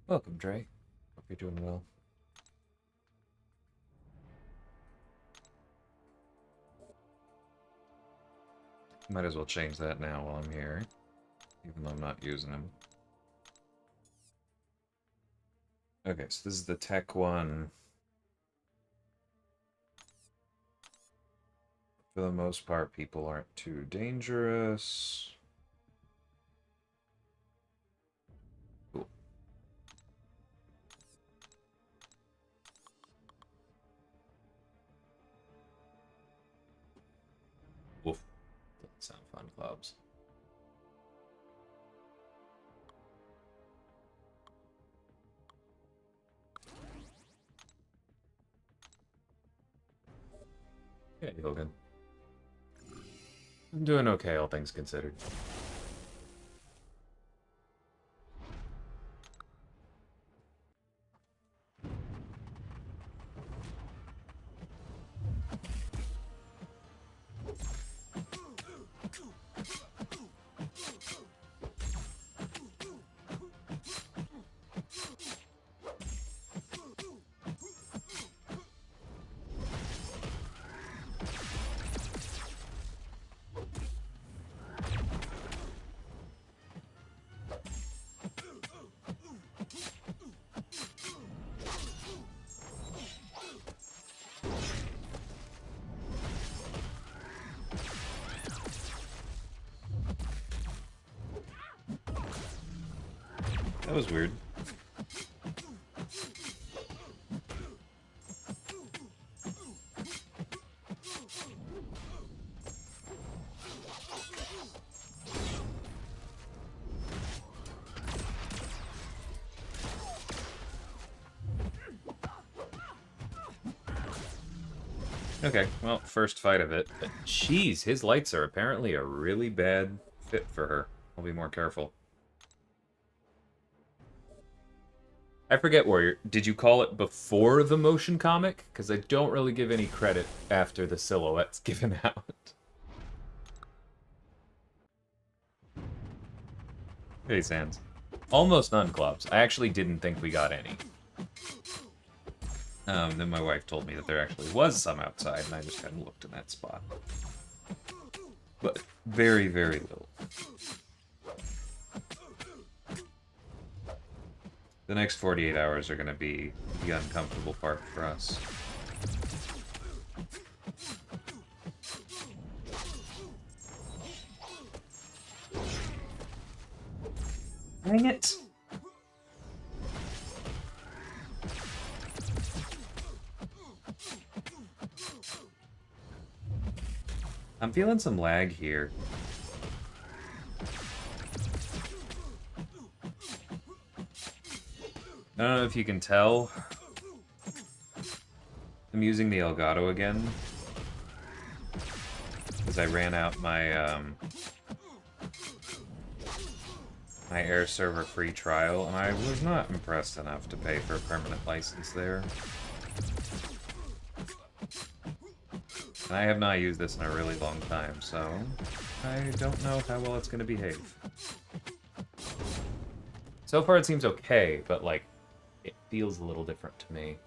Welcome, Dre. Hope you're doing well. Might as well change that now while I'm here, even though I'm not using them. Okay, so this is the tech one. For the most part, people aren't too dangerous. Cool. Woof. Doesn't sound fun, clubs. Yeah, Hogan. I'm doing okay, all things considered. That was weird. Okay, well, first fight of it. But jeez, his lights are apparently a really bad fit for her. I'll be more careful. I forget, Warrior. Did you call it before the motion comic? Because I don't really give any credit after the silhouette's given out. Hey, Sans. Almost none clubs. I actually didn't think we got any. Then my wife told me that there actually was some outside, and I just kind of looked in that spot. But very, very little. The next 48 hours are going to be the uncomfortable part for us. Dang it! I'm feeling some lag here. I don't know if you can tell. I'm using the Elgato again. Because I ran out my, my Air Server free trial, and I was not impressed enough to pay for a permanent license there. And I have not used this in a really long time, so I don't know how well it's going to behave. So far it seems okay, but, like, it feels a little different to me.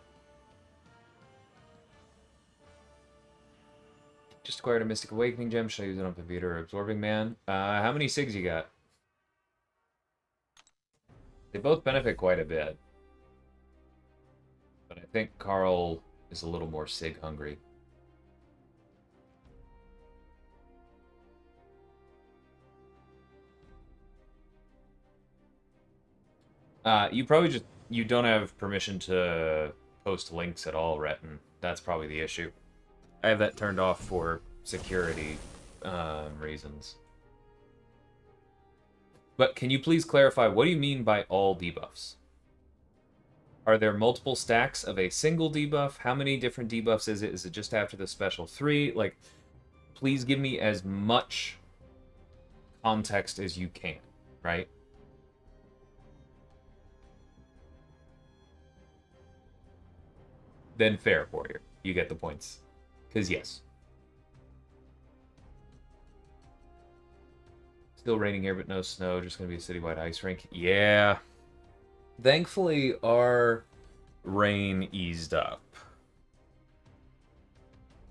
Just acquired a Mystic Awakening gem. Should I use it on Pavita or Absorbing Man? How many SIGs you got? They both benefit quite a bit. But I think Carl is a little more SIG hungry. You probably just... You don't have permission to post links at all, Retin. That's probably the issue. I have that turned off for security reasons. But can you please clarify, what do you mean by all debuffs? Are there multiple stacks of a single debuff? How many different debuffs is it? Is it just after the special 3? Like, please give me as much context as you can, right? Then fair, Warrior. You get the points. Because yes. Still raining here, but no snow. Just going to be a citywide ice rink. Yeah. Thankfully, our rain eased up.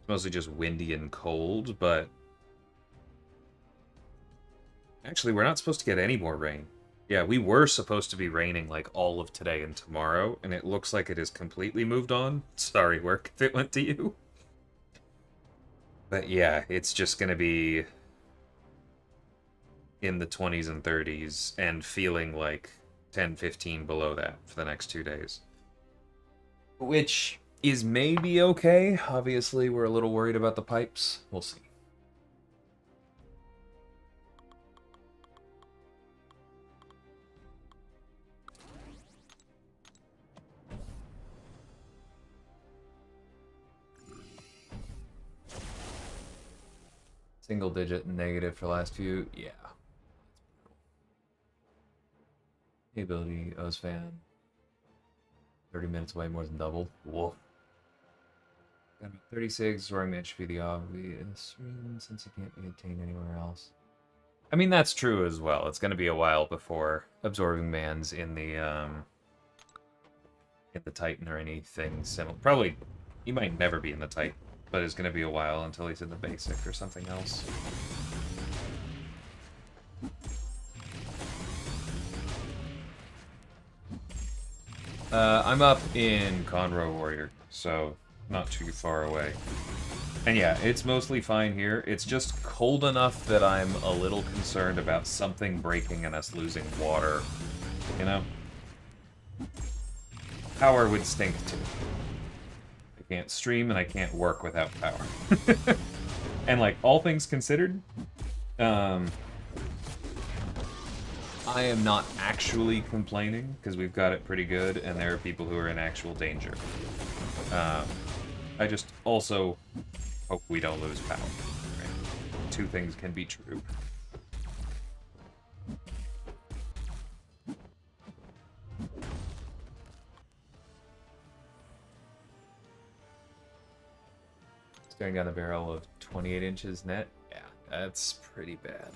It's mostly just windy and cold, but actually, we're not supposed to get any more rain. Yeah, we were supposed to be raining like all of today and tomorrow, and it looks like it has completely moved on. Sorry, work, if it went to you. But yeah, it's just gonna be in the 20s and 30s and feeling like 10, 15 below that for the next 2 days. Which is maybe okay. Obviously, we're a little worried about the pipes. We'll see. Single digit negative for last few. Yeah. Ability, Ozfan. 30 minutes away, more than double. Whoa. Got about 36. Roaring Man should be the obvious reason since he can't be obtained anywhere else. I mean, that's true as well. It's going to be a while before Absorbing Man's in the Titan or anything similar. Probably, he might never be in the Titan, but it's going to be a while until he's in the basic or something else. I'm up in Conroe Warrior, so not too far away. And yeah, it's mostly fine here. It's just cold enough that I'm a little concerned about something breaking and us losing water, you know? Power would stink too. I can't stream and I can't work without power. And like, all things considered, I am not actually complaining, because we've got it pretty good, and there are people who are in actual danger. I just also hope we don't lose power. Right? Two things can be true. Staring down the barrel of 28 inches net? Yeah, that's pretty bad.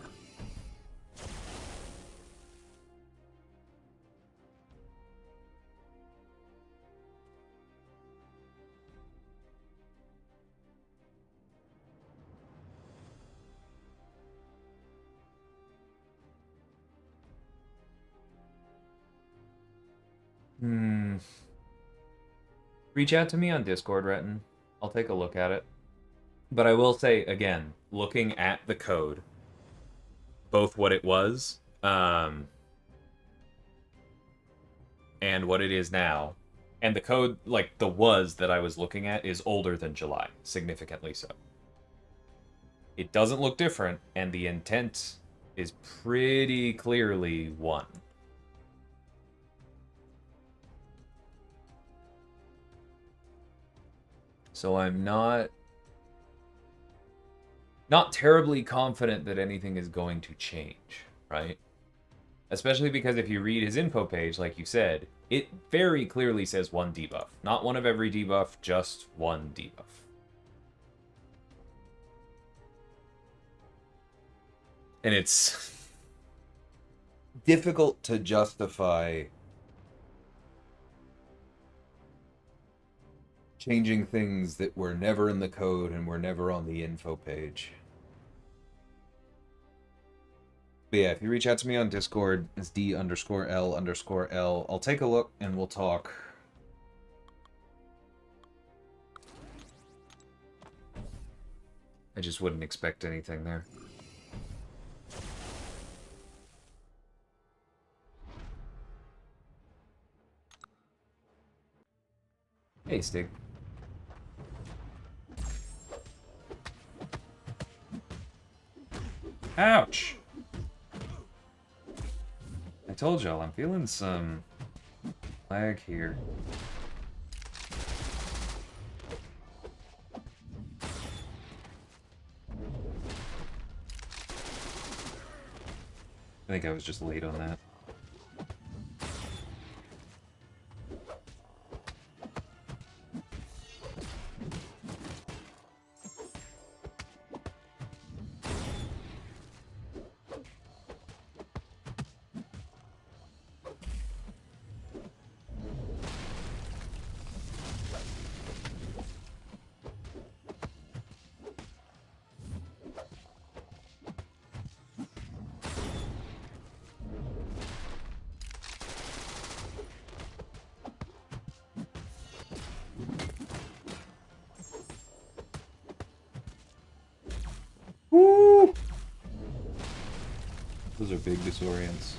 Reach out to me on Discord, Retin. I'll take a look at it. But I will say, again, looking at the code, both what it was, and what it is now, and the code, like, the was that I was looking at is older than July, significantly so. It doesn't look different, and the intent is pretty clearly 1. So I'm not terribly confident that anything is going to change, right? Especially because if you read his info page, like you said, it very clearly says 1 debuff. Not one of every debuff, just 1 debuff. And it's difficult to justify changing things that were never in the code and were never on the info page. But yeah, if you reach out to me on Discord, it's D_L_L. I'll take a look and we'll talk. I just wouldn't expect anything there. Hey, Stig. Ouch! I told y'all, I'm feeling some lag here. I think I was just late on that. Those are big disorients.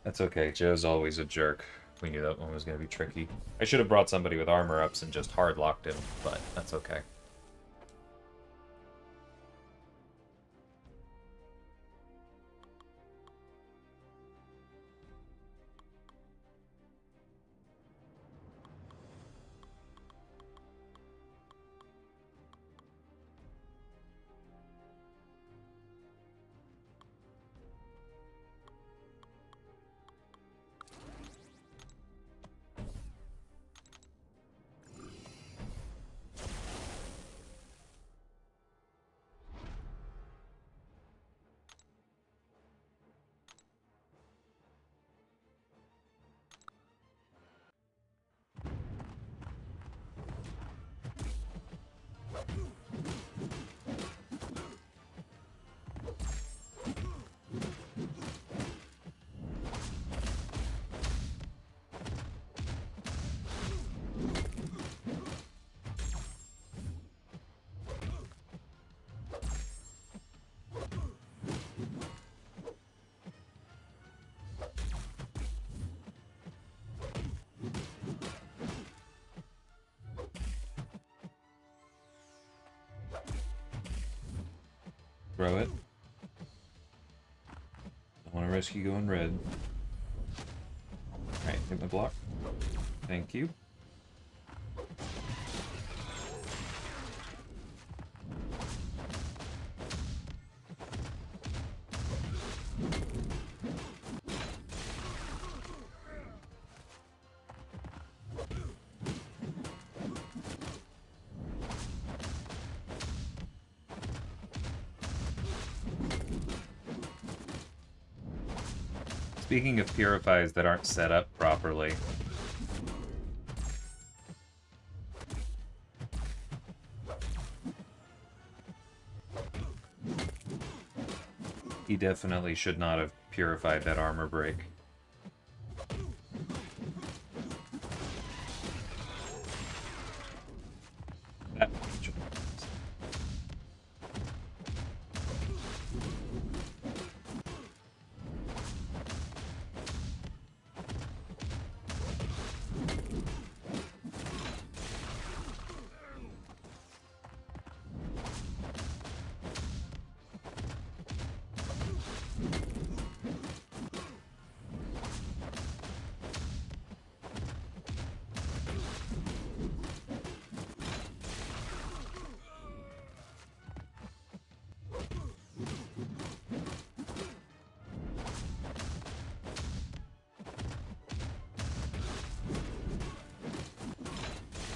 That's okay. Joe's always a jerk. We knew that one was going to be tricky. I should have brought somebody with armor ups and just hard locked him, but that's okay. Throw it. I want to risk you going red. Alright, hit my block. Thank you. Speaking of purifies that aren't set up properly, he definitely should not have purified that armor break. That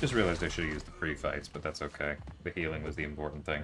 just realized I should have used the pre-fights, but that's okay. The healing was the important thing.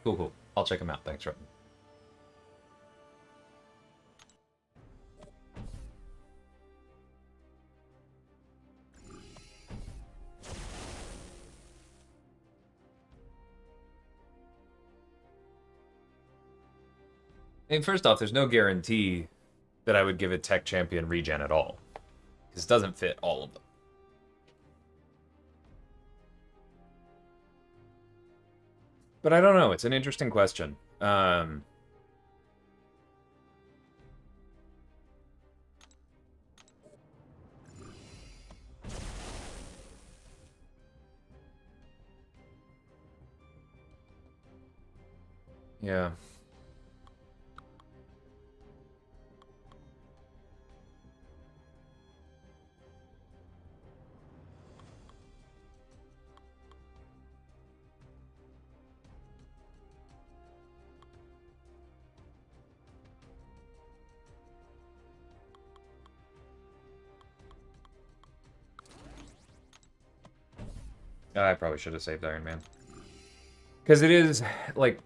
Cool. I'll check them out. Thanks, Robin. And first off, there's no guarantee that I would give a tech champion regen at all, because it doesn't fit all of them. But I don't know. It's an interesting question. Yeah. I probably should have saved Iron Man. Because it is, like,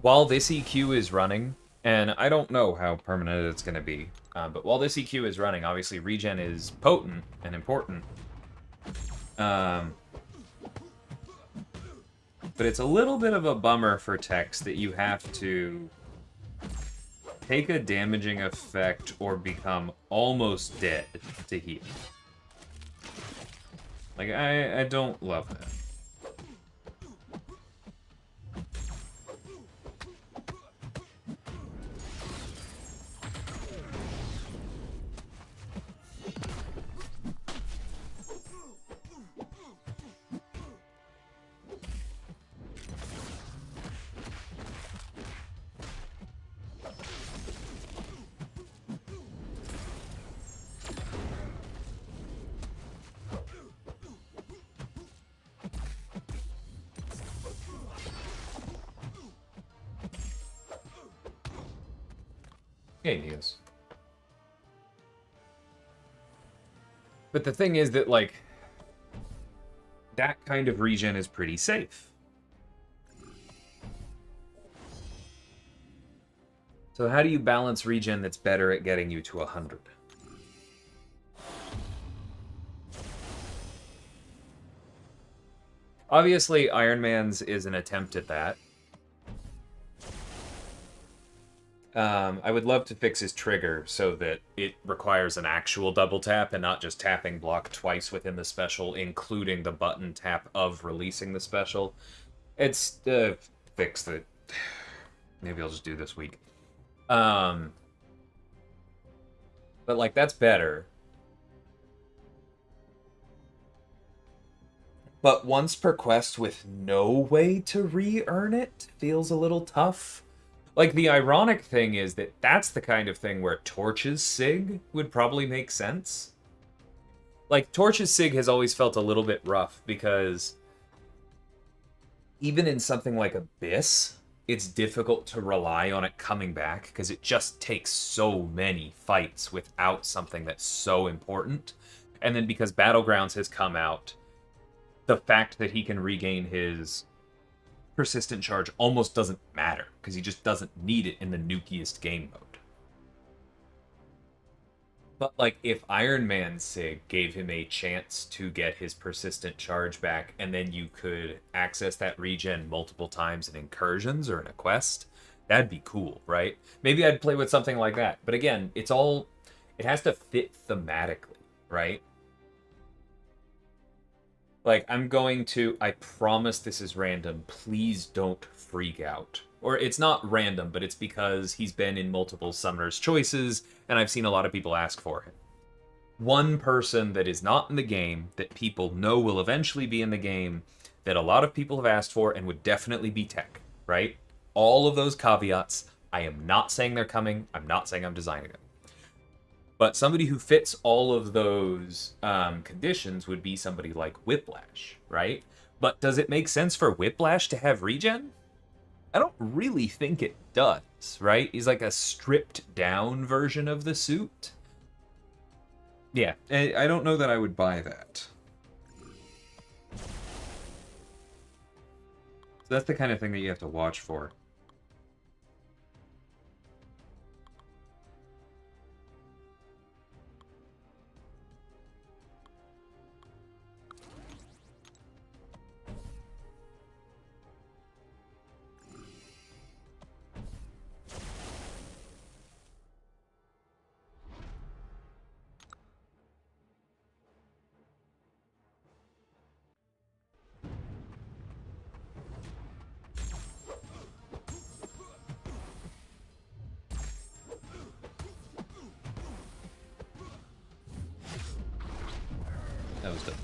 while this EQ is running, and I don't know how permanent it's going to be, but while this EQ is running, obviously regen is potent and important. But it's a little bit of a bummer for Tex that you have to take a damaging effect or become almost dead to heal. Like, I don't love that. Hey, Neos. But the thing is that, like, that kind of regen is pretty safe. So how do you balance regen that's better at getting you to 100? Obviously, Iron Man's is an attempt at that. I would love to fix his trigger so that it requires an actual double tap and not just tapping block twice within the special, including the button tap of releasing the special. It's a fix that maybe I'll just do this week. But, like, that's better. But once per quest with no way to re-earn it feels a little tough. Like, the ironic thing is that that's the kind of thing where Torch's Sig would probably make sense. Like, Torch's Sig has always felt a little bit rough because even in something like Abyss, it's difficult to rely on it coming back because it just takes so many fights without something that's so important. And then because Battlegrounds has come out, the fact that he can regain his persistent charge almost doesn't matter because he just doesn't need it in the nukiest game mode. But, like, if Iron Man Sig gave him a chance to get his persistent charge back and then you could access that regen multiple times in incursions or in a quest, that'd be cool, right? Maybe I'd play with something like that. But again, it has to fit thematically, right? Like, I promise this is random, please don't freak out. Or it's not random, but it's because he's been in multiple Summoner's Choices, and I've seen a lot of people ask for him. One person that is not in the game, that people know will eventually be in the game, that a lot of people have asked for, and would definitely be Tech, right? All of those caveats, I am not saying they're coming, I'm not saying I'm designing them. But somebody who fits all of those conditions would be somebody like Whiplash, right? But does it make sense for Whiplash to have regen? I don't really think it does, right? He's like a stripped down version of the suit. Yeah, I don't know that I would buy that. So that's the kind of thing that you have to watch for. That was dope.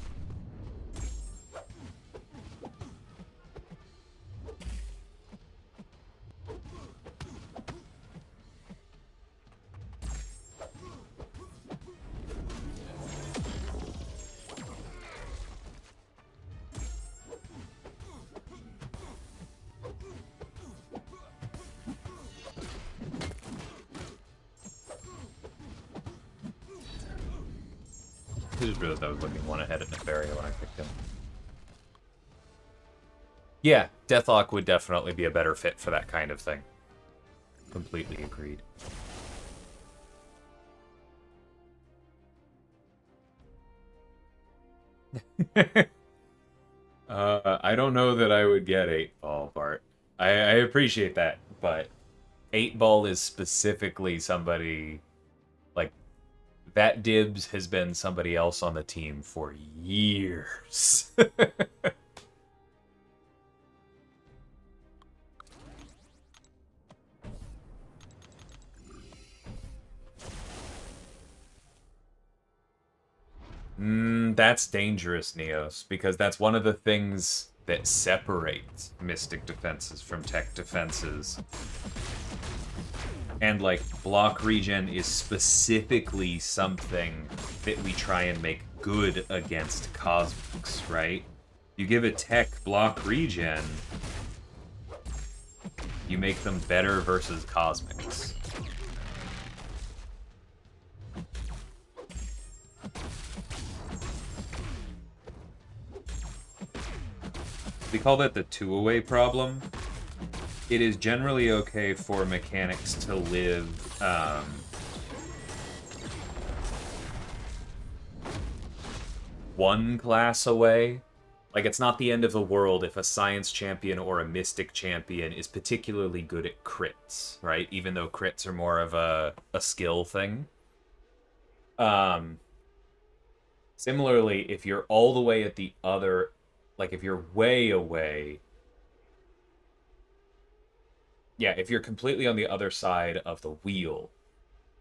I just realized I was looking one ahead at Nefaria when I picked him. Yeah, Deathlock would definitely be a better fit for that kind of thing. Completely agreed. I don't know that I would get 8-ball, Bart. I appreciate that, but 8-ball is specifically somebody like that. Dibs has been somebody else on the team for years. That's dangerous, Neos, because that's one of the things that separates Mystic defenses from Tech defenses. And, like, block regen is specifically something that we try and make good against Cosmics, right? You give a Tech block regen, you make them better versus Cosmics. We call that the two-away problem. It is generally okay for mechanics to live one class away. Like, it's not the end of the world if a science champion or a mystic champion is particularly good at crits, right? Even though crits are more of a skill thing. Similarly, if you're all the way at the other, like if you're way away, yeah, if you're completely on the other side of the wheel,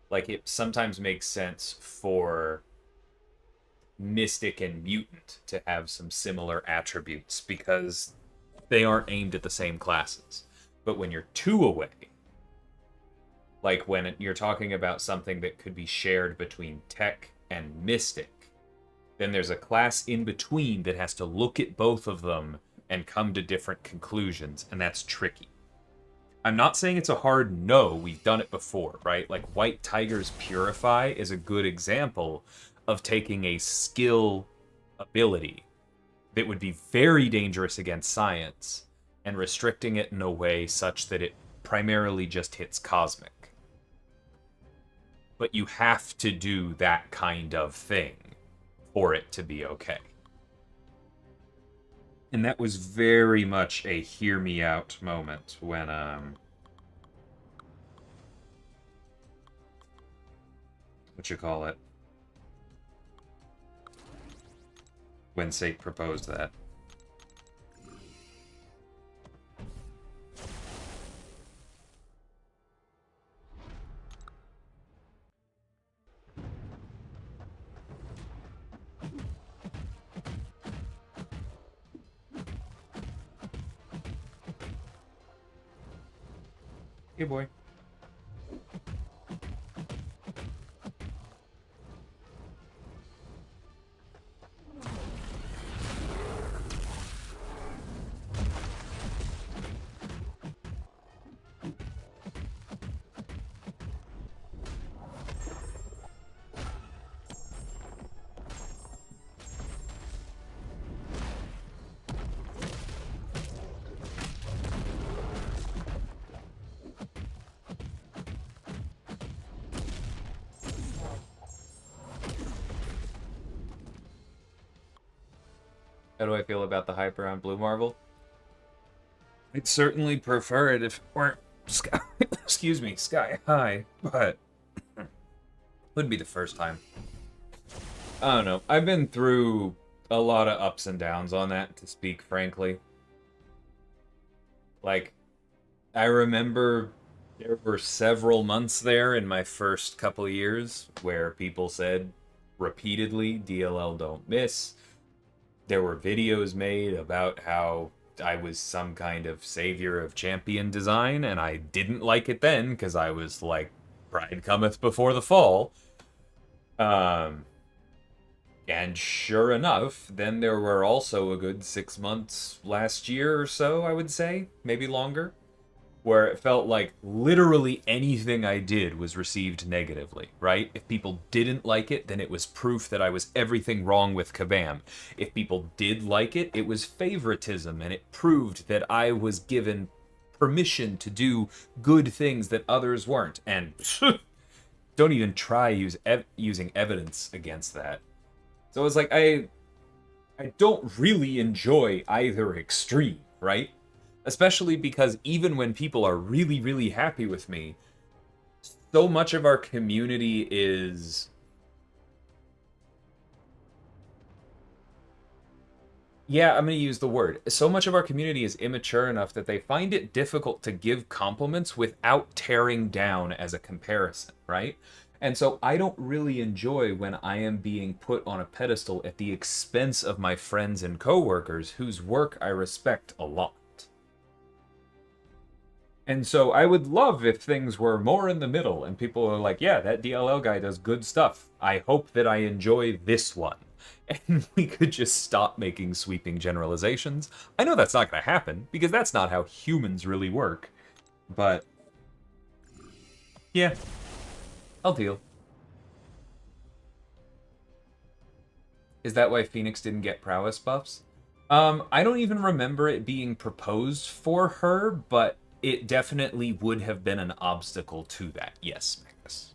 like it sometimes makes sense for Mystic and Mutant to have some similar attributes because they aren't aimed at the same classes. But when you're two away, like when you're talking about something that could be shared between Tech and Mystic, then there's a class in between that has to look at both of them and come to different conclusions, and that's tricky. I'm not saying it's a hard no, we've done it before, right? Like White Tiger's Purify is a good example of taking a skill ability that would be very dangerous against science and restricting it in a way such that it primarily just hits Cosmic. But you have to do that kind of thing for it to be okay. And that was very much a hear me out moment when what you call it? When Sate proposed that. Hey boy. How do I feel about the hype around Blue Marvel? I'd certainly prefer it if it weren't sky, excuse me, sky high, but wouldn't be the first time. I don't know. I've been through a lot of ups and downs on that, to speak frankly. Like, I remember there were several months there in my first couple of years where people said repeatedly, DLL don't miss. There were videos made about how I was some kind of savior of champion design, and I didn't like it then because I was like, pride cometh before the fall. And sure enough, then there were also a good 6 months last year or so, I would say, maybe longer, where it felt like literally anything I did was received negatively, right? If people didn't like it, then it was proof that I was everything wrong with Kabam. If people did like it, it was favoritism, and it proved that I was given permission to do good things that others weren't. And don't even try using evidence against that. So it's like I don't really enjoy either extreme, right? Especially because even when people are really, really happy with me, so much of our community is... Yeah, I'm going to use the word. So much of our community is immature enough that they find it difficult to give compliments without tearing down as a comparison, right? And so I don't really enjoy when I am being put on a pedestal at the expense of my friends and coworkers whose work I respect a lot. And so I would love if things were more in the middle and people are like, yeah, that DLL guy does good stuff. I hope that I enjoy this one. And we could just stop making sweeping generalizations. I know that's not going to happen, because that's not how humans really work. But, yeah, I'll deal. Is that why Phoenix didn't get prowess buffs? I don't even remember it being proposed for her, but it definitely would have been an obstacle to that. Yes, Magnus.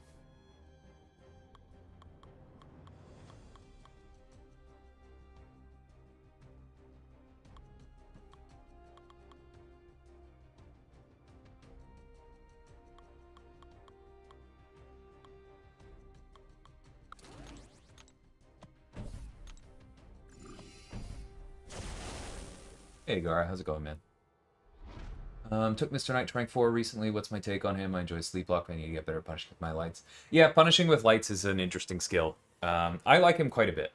Hey, Gara, how's it going, man? Took Mr. Knight to rank 4 recently. What's my take on him? I enjoy Sleep Lock. I need to get better at punishing with my lights. Yeah, punishing with lights is an interesting skill. I like him quite a bit.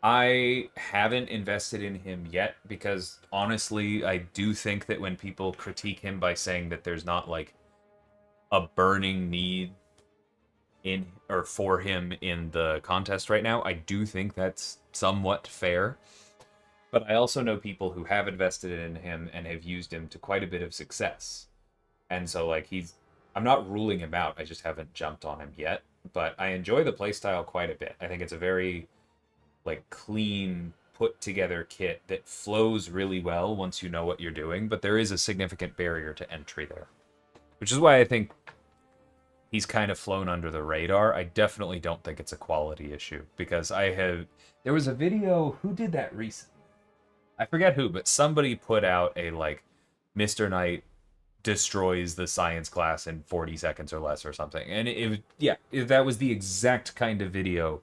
I haven't invested in him yet because, honestly, I do think that when people critique him by saying that there's not, like, a burning need in or for him in the contest right now, I do think that's somewhat fair. But I also know people who have invested in him and have used him to quite a bit of success. And so, like, I'm not ruling him out, I just haven't jumped on him yet. But I enjoy the playstyle quite a bit. I think it's a very, like, clean, put together kit that flows really well once you know what you're doing, but there is a significant barrier to entry there. Which is why I think he's kind of flown under the radar. I definitely don't think it's a quality issue, because there was a video, who did that recently? I forget who, but somebody put out a, like, Mr. Knight destroys the science class in 40 seconds or less or something. And that was the exact kind of video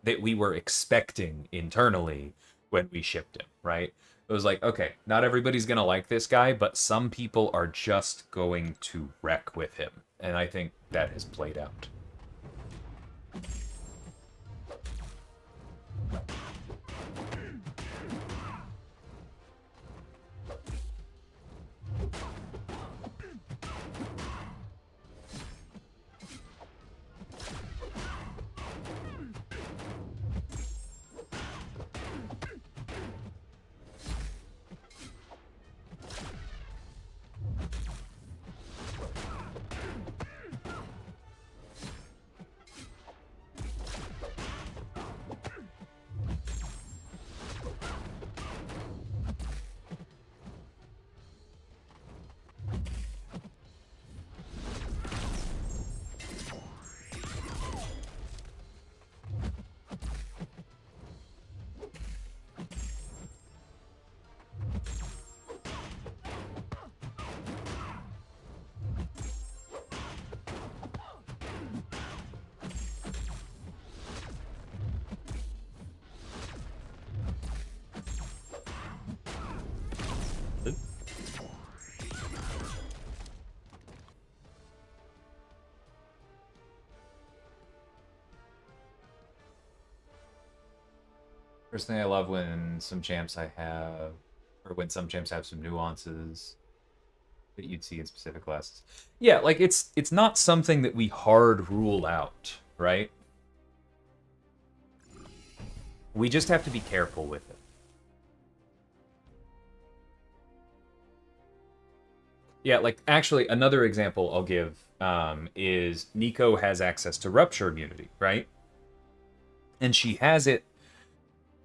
that we were expecting internally when we shipped him, right? It was like, okay, not everybody's going to like this guy, but some people are just going to wreck with him. And I think that has played out. Personally, I love when some champs when some champs have some nuances that you'd see in specific classes. Yeah, like it's not something that we hard rule out, right? We just have to be careful with it. Yeah, like actually, another example I'll give is Nico has access to rupture immunity, right? And she has it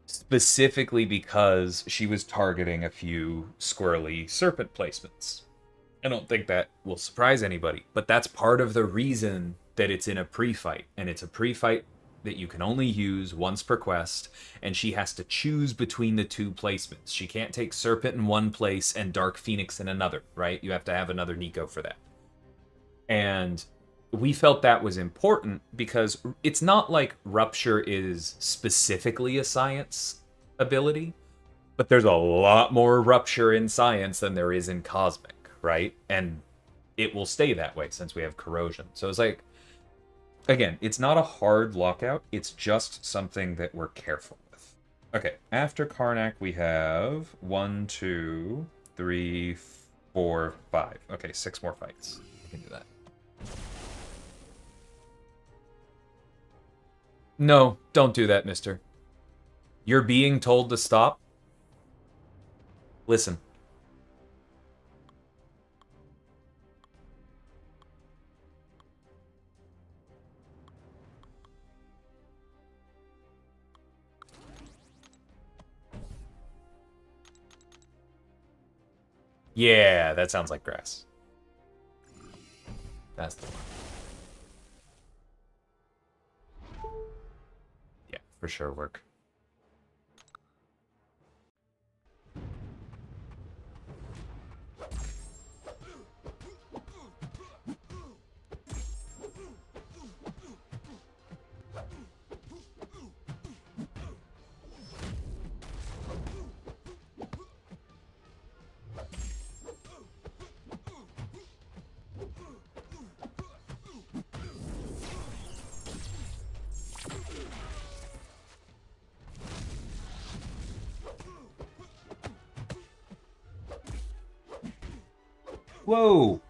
specifically because she was targeting a few squirrely serpent placements. I don't think that will surprise anybody, but that's part of the reason that it's in a pre-fight, and it's a pre-fight that you can only use once per quest, and she has to choose between the two placements. She can't take Serpent in one place and Dark Phoenix in another, right? You have to have another Nico for that. And we felt that was important because it's not like Rupture is specifically a science ability, but there's a lot more Rupture in science than there is in Cosmic, right? And it will stay that way since we have Corrosion. So it's like, again, it's not a hard lockout, it's just something that we're careful with. Okay, after Karnak we have 1, 2, 3, 4, 5. Okay, 6 more fights. We can do that. No, don't do that, mister. You're being told to stop. Listen. Yeah, that sounds like grass. That's the one. Yeah, for sure work. Whoa!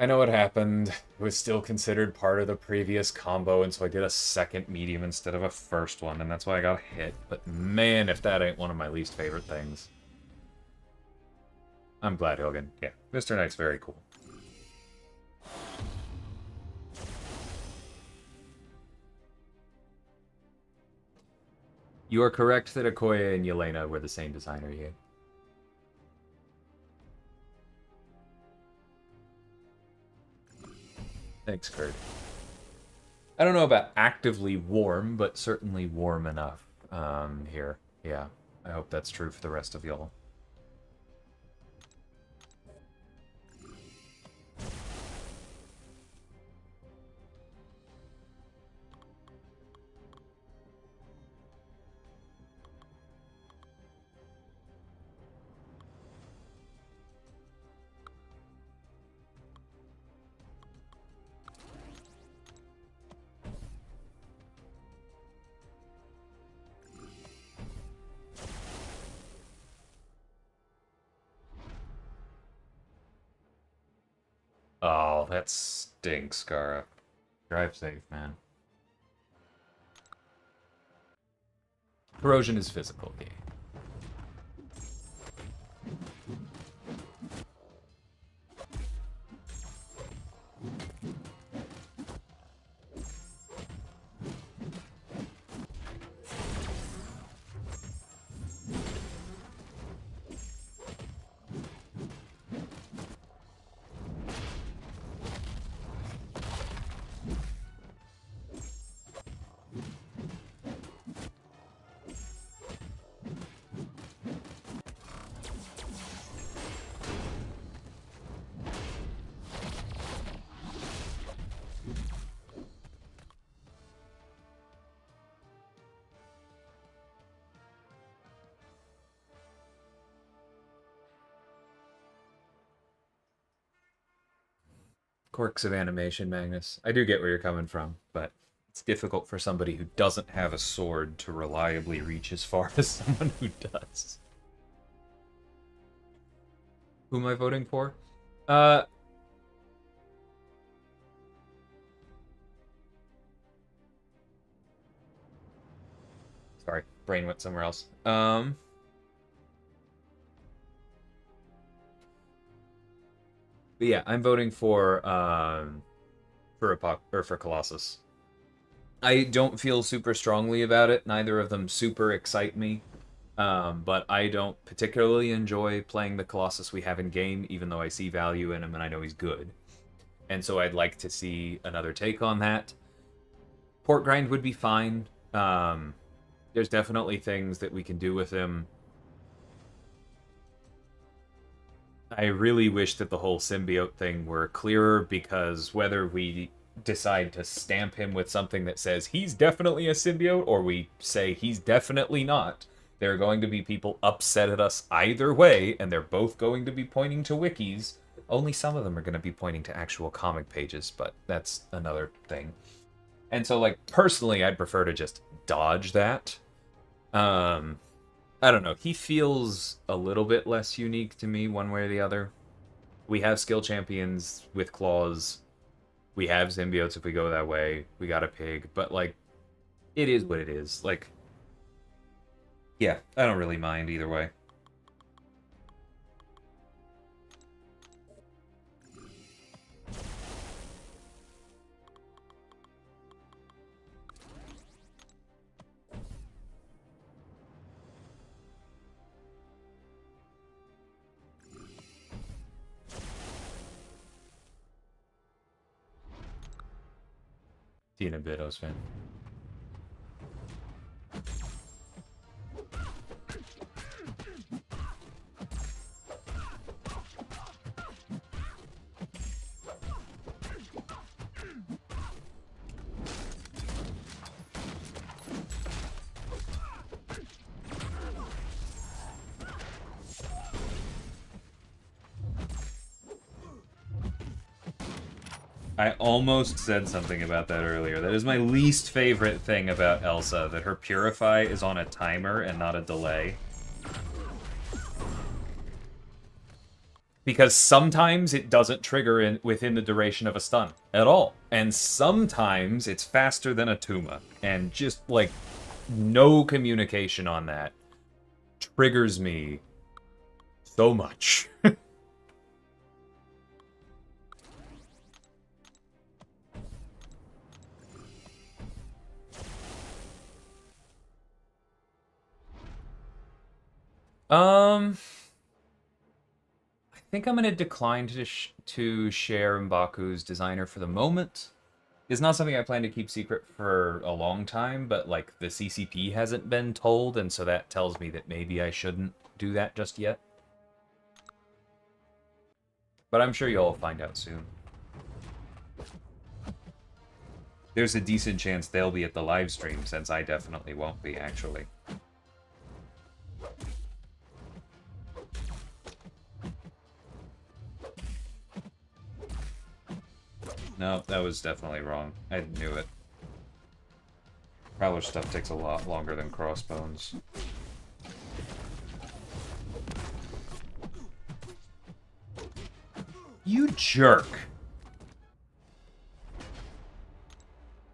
I know what happened. It was still considered part of the previous combo, and so I did a second medium instead of a first one, and that's why I got hit. But man, if that ain't one of my least favorite things. I'm glad, Hogan. Yeah, Mr. Knight's very cool. You are correct that Okoye and Yelena were the same designer, yeah. Thanks, Kurt. I don't know about actively warm, but certainly warm enough here. Yeah, I hope that's true for the rest of y'all. Oh, that stinks, Gara. Drive safe, man. Corrosion is physical, okay. Quirks of animation, Magnus. I do get where you're coming from, but it's difficult for somebody who doesn't have a sword to reliably reach as far as someone who does. Who am I voting for? Sorry, brain went somewhere else. But yeah, I'm voting for Colossus. I don't feel super strongly about it. Neither of them super excite me. But I don't particularly enjoy playing the Colossus we have in game, even though I see value in him and I know he's good. And so I'd like to see another take on that. Port grind would be fine. There's definitely things that we can do with him. I really wish that the whole symbiote thing were clearer, because whether we decide to stamp him with something that says he's definitely a symbiote or we say he's definitely not, there are going to be people upset at us either way, and they're both going to be pointing to wikis. Only some of them are going to be pointing to actual comic pages, but that's another thing. And so, like, personally, I'd prefer to just dodge that. I don't know. He feels a little bit less unique to me, one way or the other. We have skill champions with claws. We have symbiotes if we go that way. We got a pig, but like, it is what it is. Like, yeah, I don't really mind either way. Tina Bidos fan. I almost said something about that earlier. That is my least favorite thing about Elsa, that her Purify is on a timer and not a delay. Because sometimes it doesn't trigger within the duration of a stun at all. And sometimes it's faster than a Tuma. And just, like, no communication on that triggers me so much. I think I'm going to decline to share M'Baku's designer for the moment. It's not something I plan to keep secret for a long time, but like the CCP hasn't been told, and so that tells me that maybe I shouldn't do that just yet. But I'm sure you'll find out soon. There's a decent chance they'll be at the live stream, since I definitely won't be, actually. No, that was definitely wrong. I knew it. Prowler stuff takes a lot longer than Crossbones. You jerk!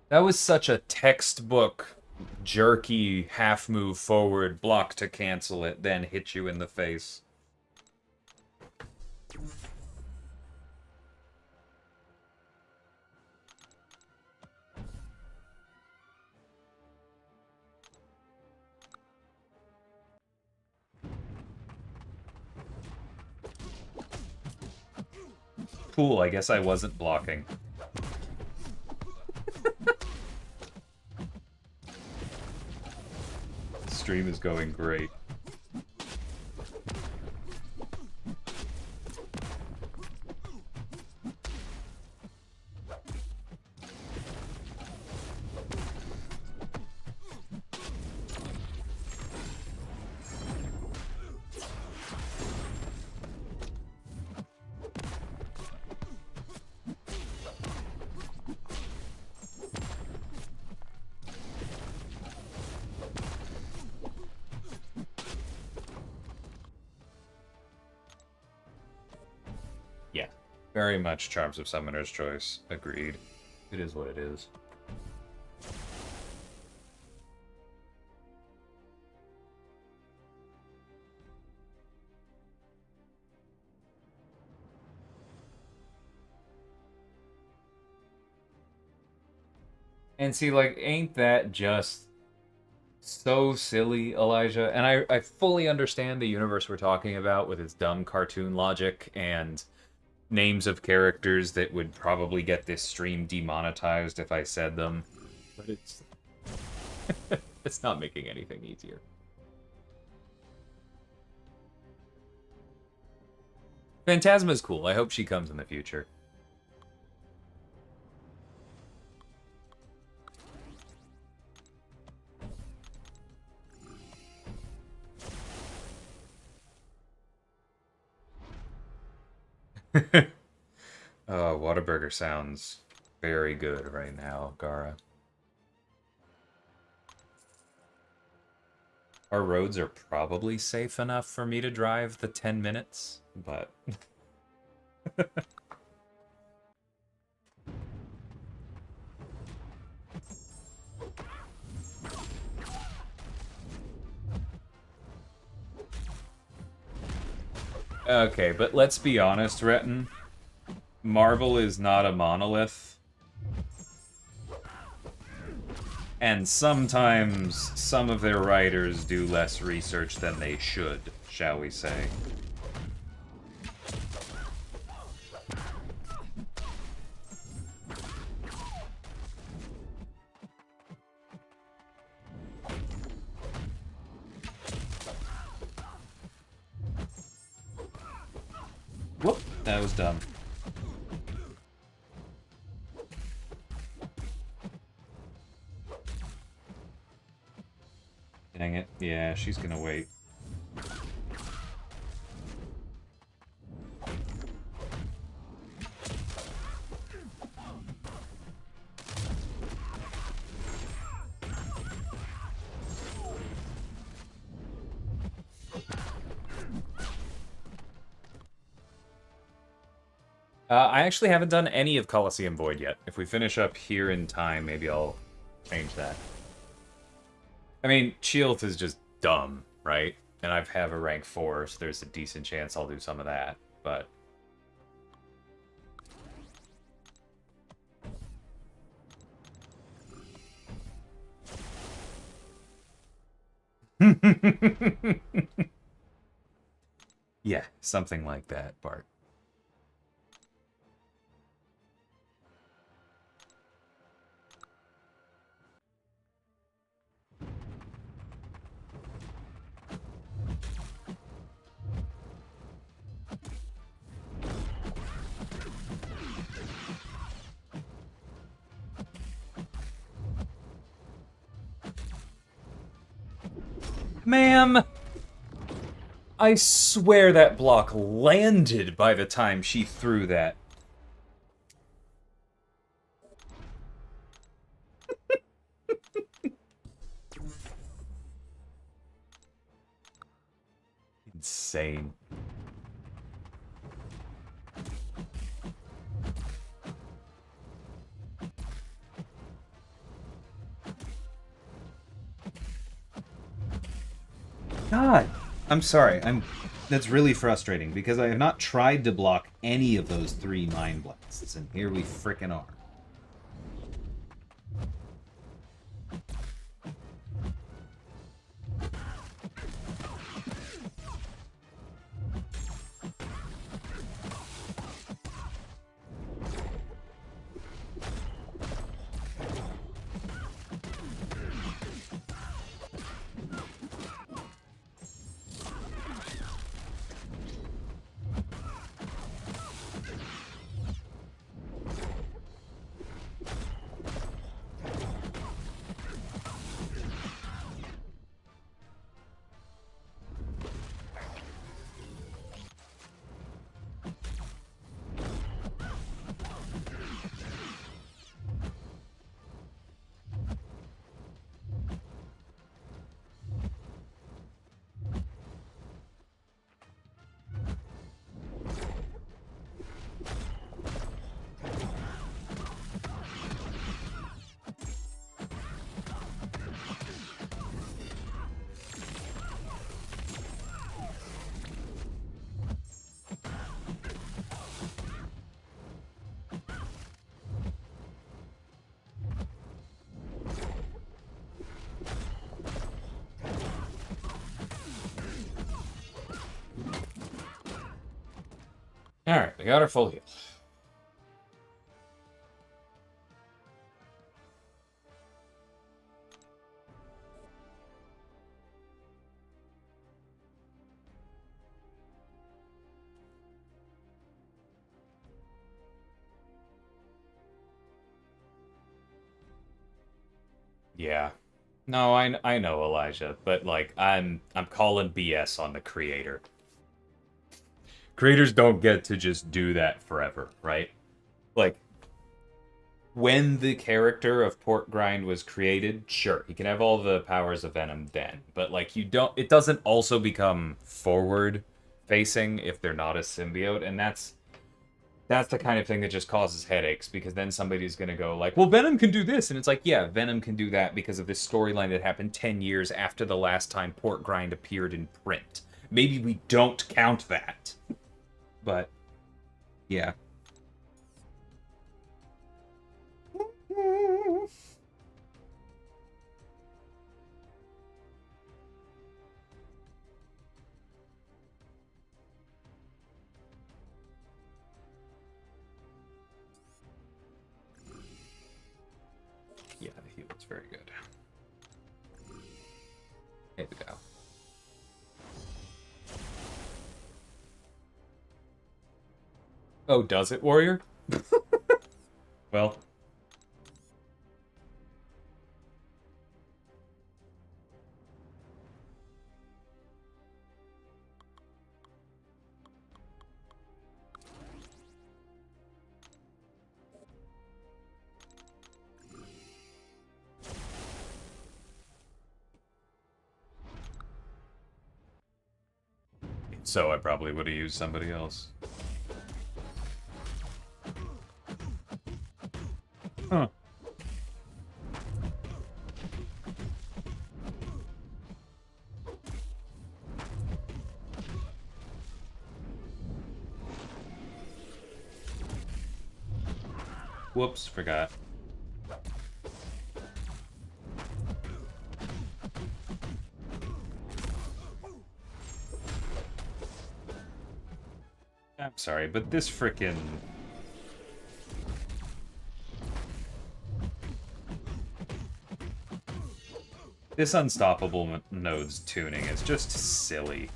That was such a textbook, jerky, half move forward, block to cancel it, then hit you in the face. Cool, I guess I wasn't blocking. The stream is going great. Very much Charms of Summoner's Choice. Agreed. It is what it is. And see, like, ain't that just so silly, Elijah? And I fully understand the universe we're talking about with its dumb cartoon logic and names of characters that would probably get this stream demonetized if I said them. But it's it's not making anything easier. Phantasma's cool. I hope she comes in the future. Whataburger sounds very good right now, Gara. Our roads are probably safe enough for me to drive the 10 minutes, but... Okay, but let's be honest, Retin. Marvel is not a monolith. And sometimes some of their writers do less research than they should, shall we say. Whoop, that was dumb. Dang it. Yeah, she's gonna wait. I actually haven't done any of Colosseum Void yet. If we finish up here in time, maybe I'll change that. I mean, Shield is just dumb, right? And I have a rank 4, so there's a decent chance I'll do some of that, but... Yeah, something like that, Bart. Ma'am! I swear that block landed by the time she threw that. Insane. God, I'm sorry. That's really frustrating because I have not tried to block any of those 3 Mind Blasts, and here we frickin' are. Alright, we got our full heal. Yeah. No, I know, Elijah, but like I'm calling BS on the creator. Creators don't get to just do that forever, right? Like when the character of Pork Grind was created, sure, he can have all the powers of Venom then, but like you don't it doesn't also become forward facing if they're not a symbiote, and that's the kind of thing that just causes headaches because then somebody's going to go like, well, Venom can do this. And it's like, yeah, Venom can do that because of this storyline that happened 10 years after the last time Pork Grind appeared in print. Maybe we don't count that. But, yeah. Yeah, the heal's very good. Here we go. Oh, does it, Warrior? Well, so I probably would have used somebody else. Huh. Whoops, forgot. I'm sorry, but this frickin' this unstoppable node's tuning is just silly.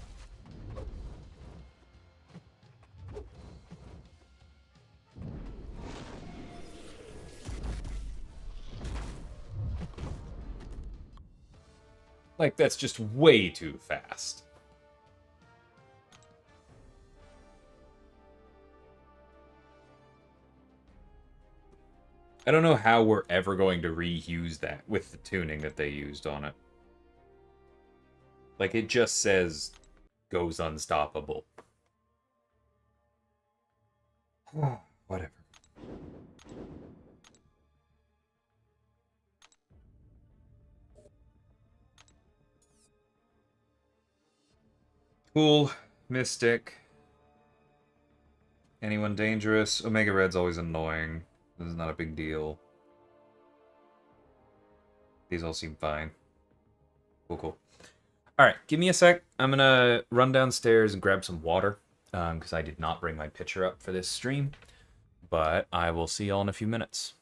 Like, that's just way too fast. I don't know how we're ever going to reuse that with the tuning that they used on it. Like, it just says, goes unstoppable. Whatever. Cool. Mystic. Anyone dangerous? Omega Red's always annoying. This is not a big deal. These all seem fine. Cool, cool. Alright, give me a sec. I'm gonna run downstairs and grab some water. Because I did not bring my pitcher up for this stream. But I will see y'all in a few minutes.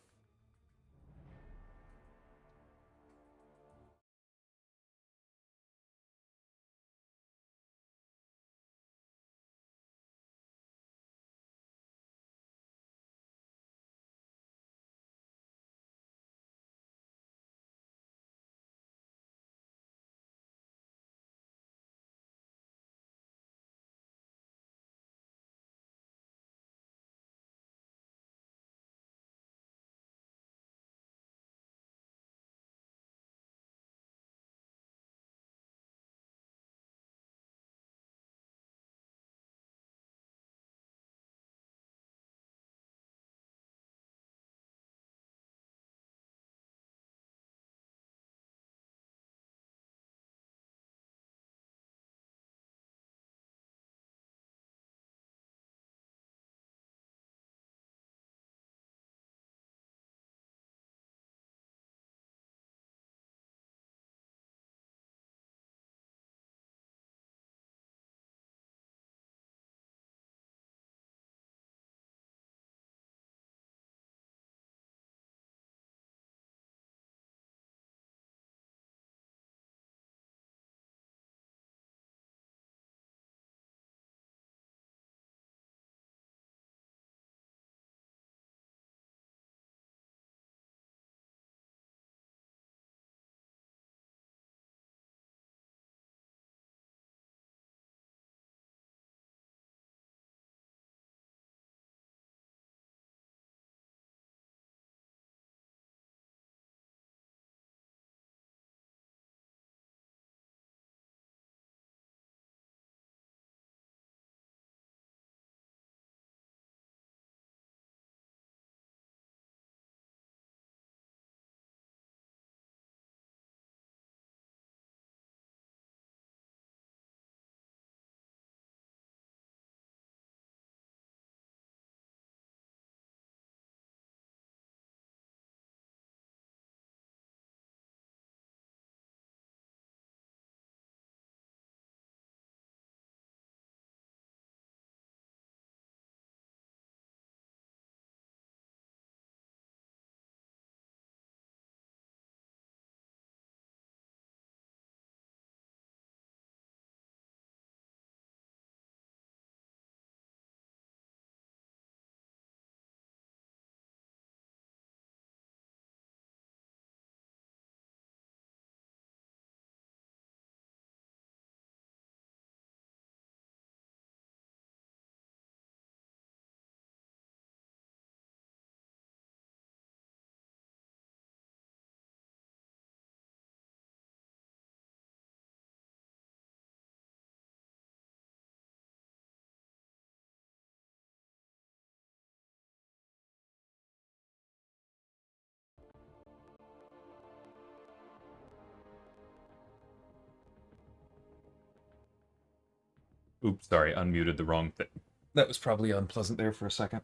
Oops, sorry, unmuted the wrong thing. That was probably unpleasant there for a second.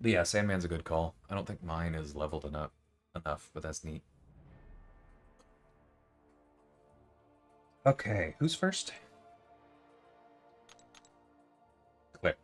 But yeah, Sandman's a good call. I don't think mine is leveled enough, but that's neat. Okay, who's first? Click.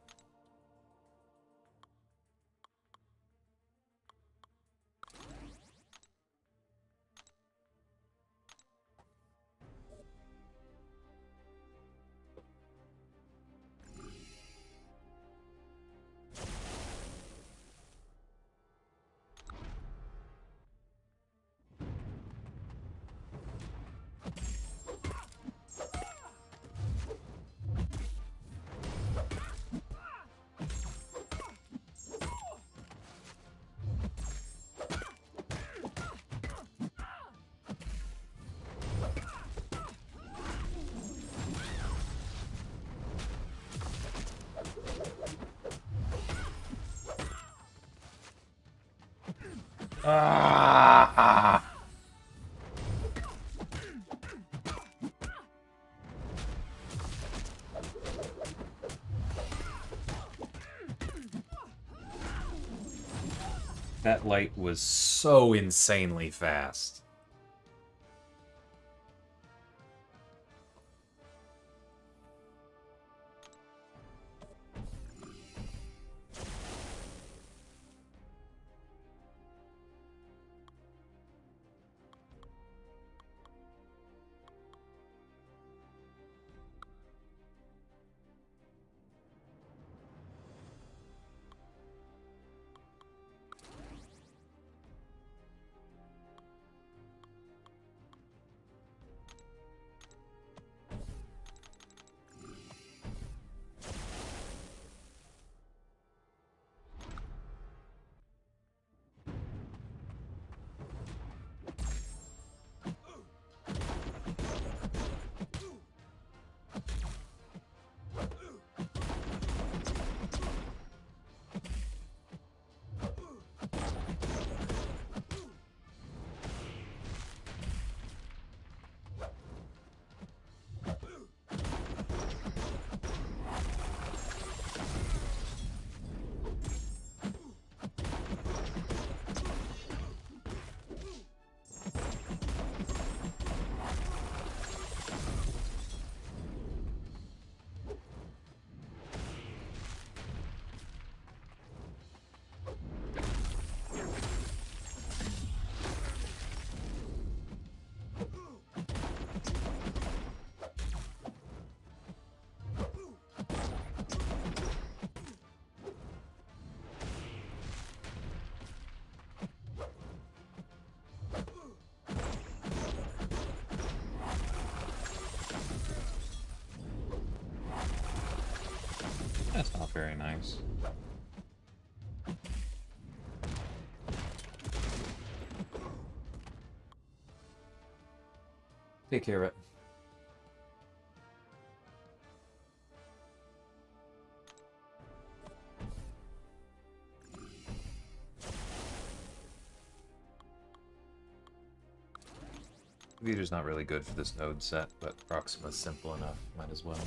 Ah! That light was so insanely fast. That's not very nice. Take care of it. Vita's not really good for this node set, but Proxima's simple enough. Might as well.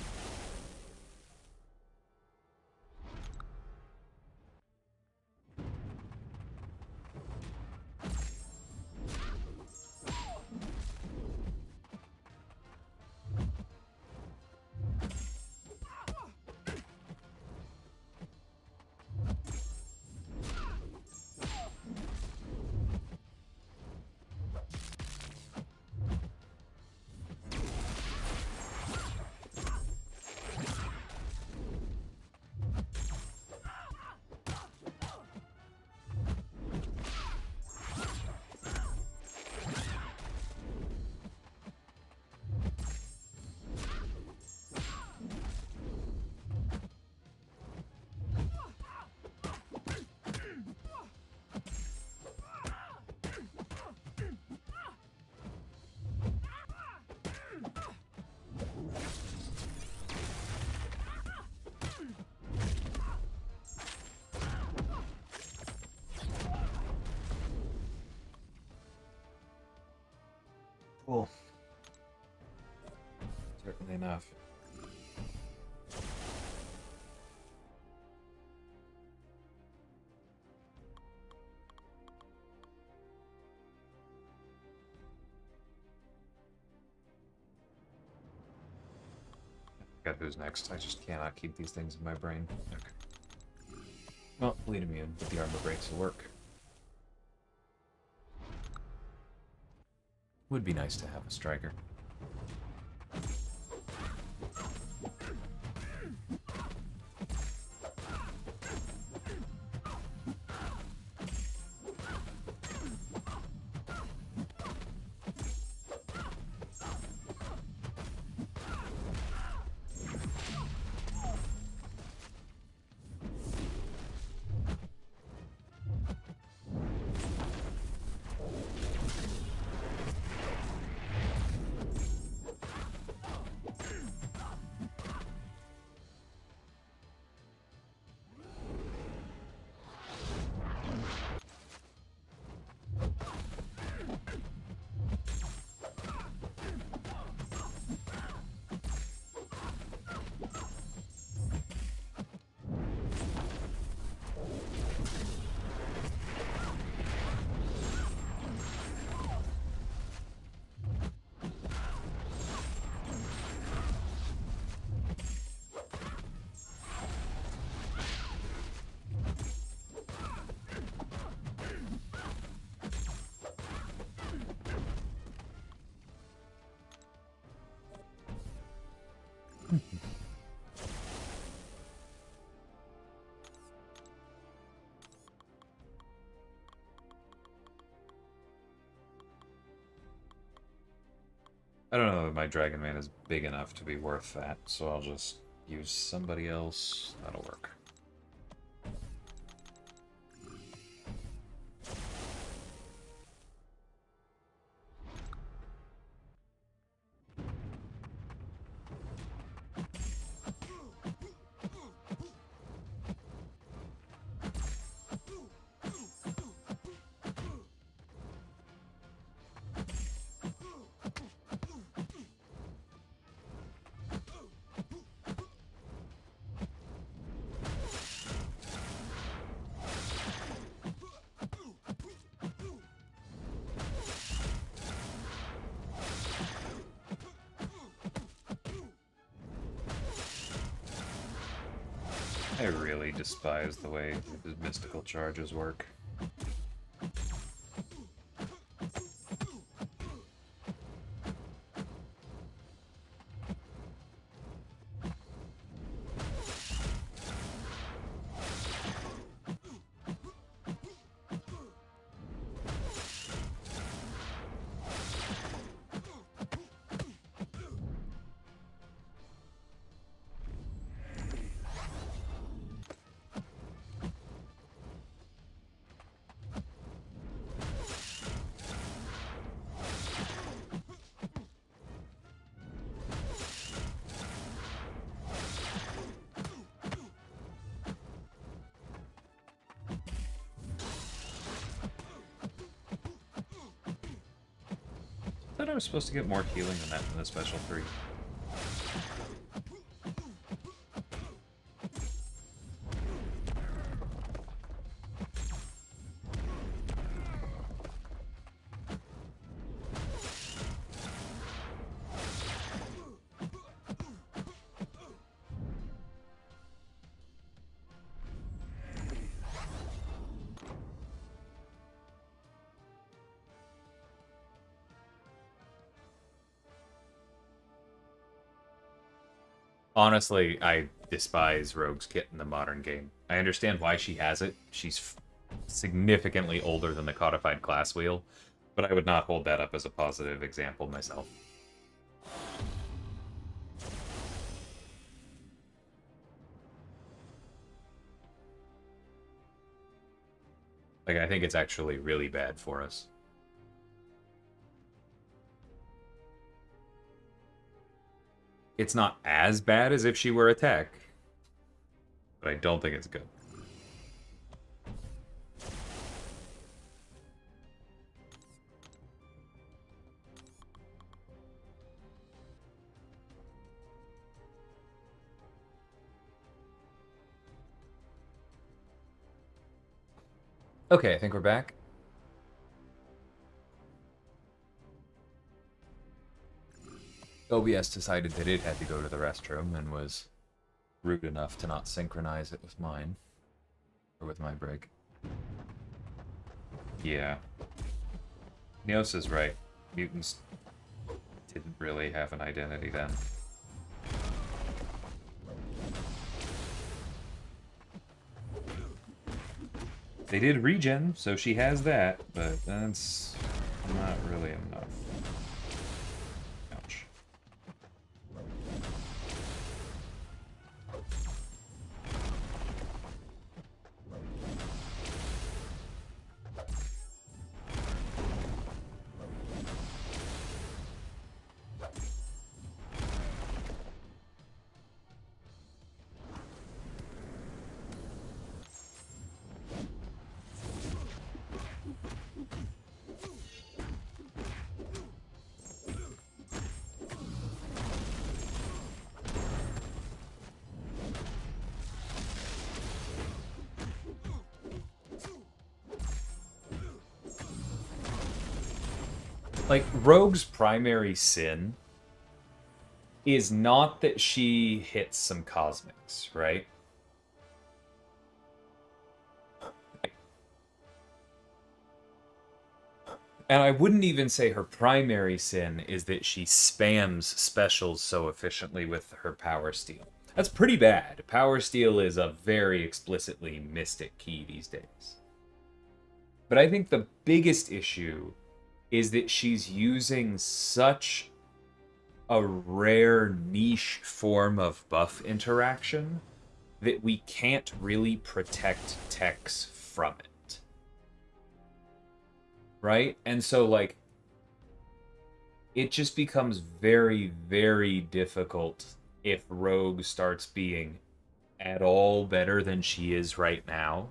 Cool. Certainly enough. forget who's next. I just cannot keep these things in my brain. Okay. Well, bleed immune, but the armor breaks will work. Would be nice to have a striker. I don't know if my Dragon Man is big enough to be worth that, so I'll just use somebody else. That'll work. I really despise the way his mystical charges work. I thought I was supposed to get more healing than that from the special 3. Honestly, I despise Rogue's Kit in the modern game. I understand why she has it. She's significantly older than the codified class wheel, but I would not hold that up as a positive example myself. Like, I think it's actually really bad for us. It's not as bad as if she were a tech, but I don't think it's good. Okay, I think we're back. OBS decided that it had to go to the restroom and was rude enough to not synchronize it with mine. Or with my break. Yeah. Neos is right. Mutants didn't really have an identity then. They did regen, so she has that, but that's not really enough. Ouch. Like, Rogue's primary sin is not that she hits some cosmics, right? And I wouldn't even say her primary sin is that she spams specials so efficiently with her power steal. That's pretty bad. Power steal is a very explicitly mystic key these days. But I think the biggest issue is that she's using such a rare niche form of buff interaction that we can't really protect techs from it. Right? And so, like, it just becomes very, very difficult if Rogue starts being at all better than she is right now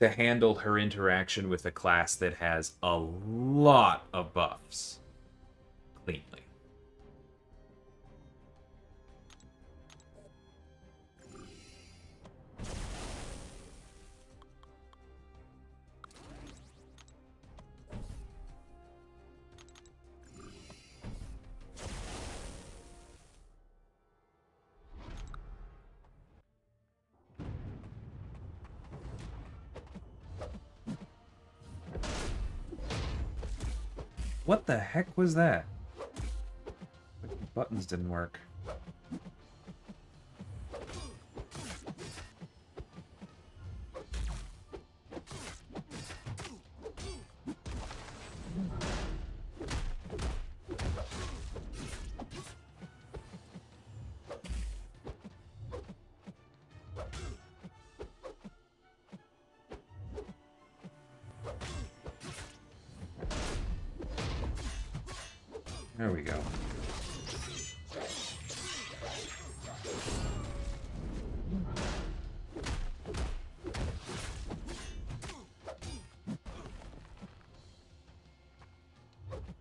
to handle her interaction with a class that has a lot of buffs cleanly. What the heck was that? The buttons didn't work. There we go.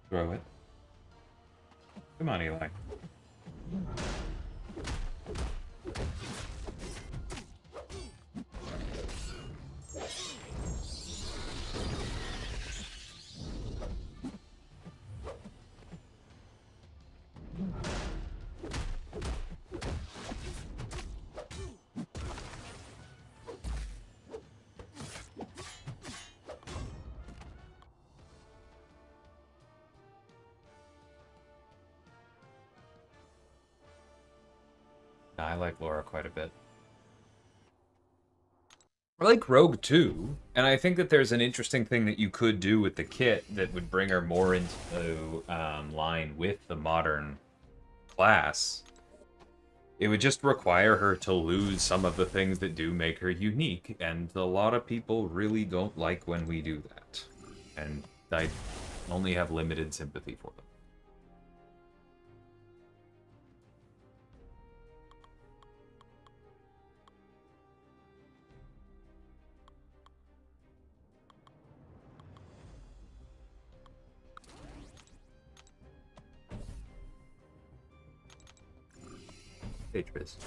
Throw it. Come on, Eli. I like Laura quite a bit. I like Rogue too, and I think that there's an interesting thing that you could do with the kit that would bring her more into line with the modern class. It would just require her to lose some of the things that do make her unique, and a lot of people really don't like when we do that. And I only have limited sympathy for them. Patriots.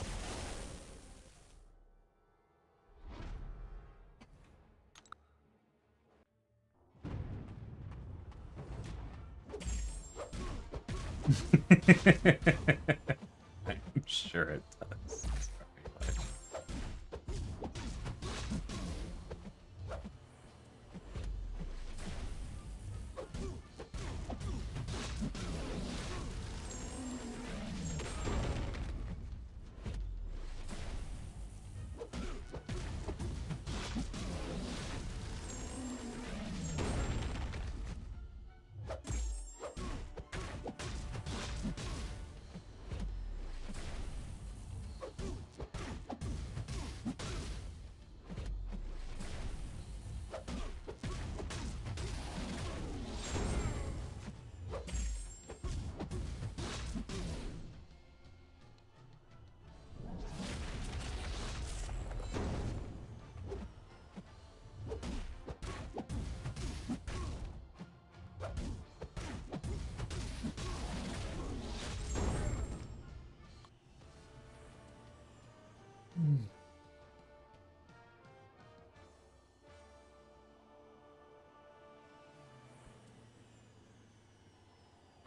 I'm sure it does. Sorry,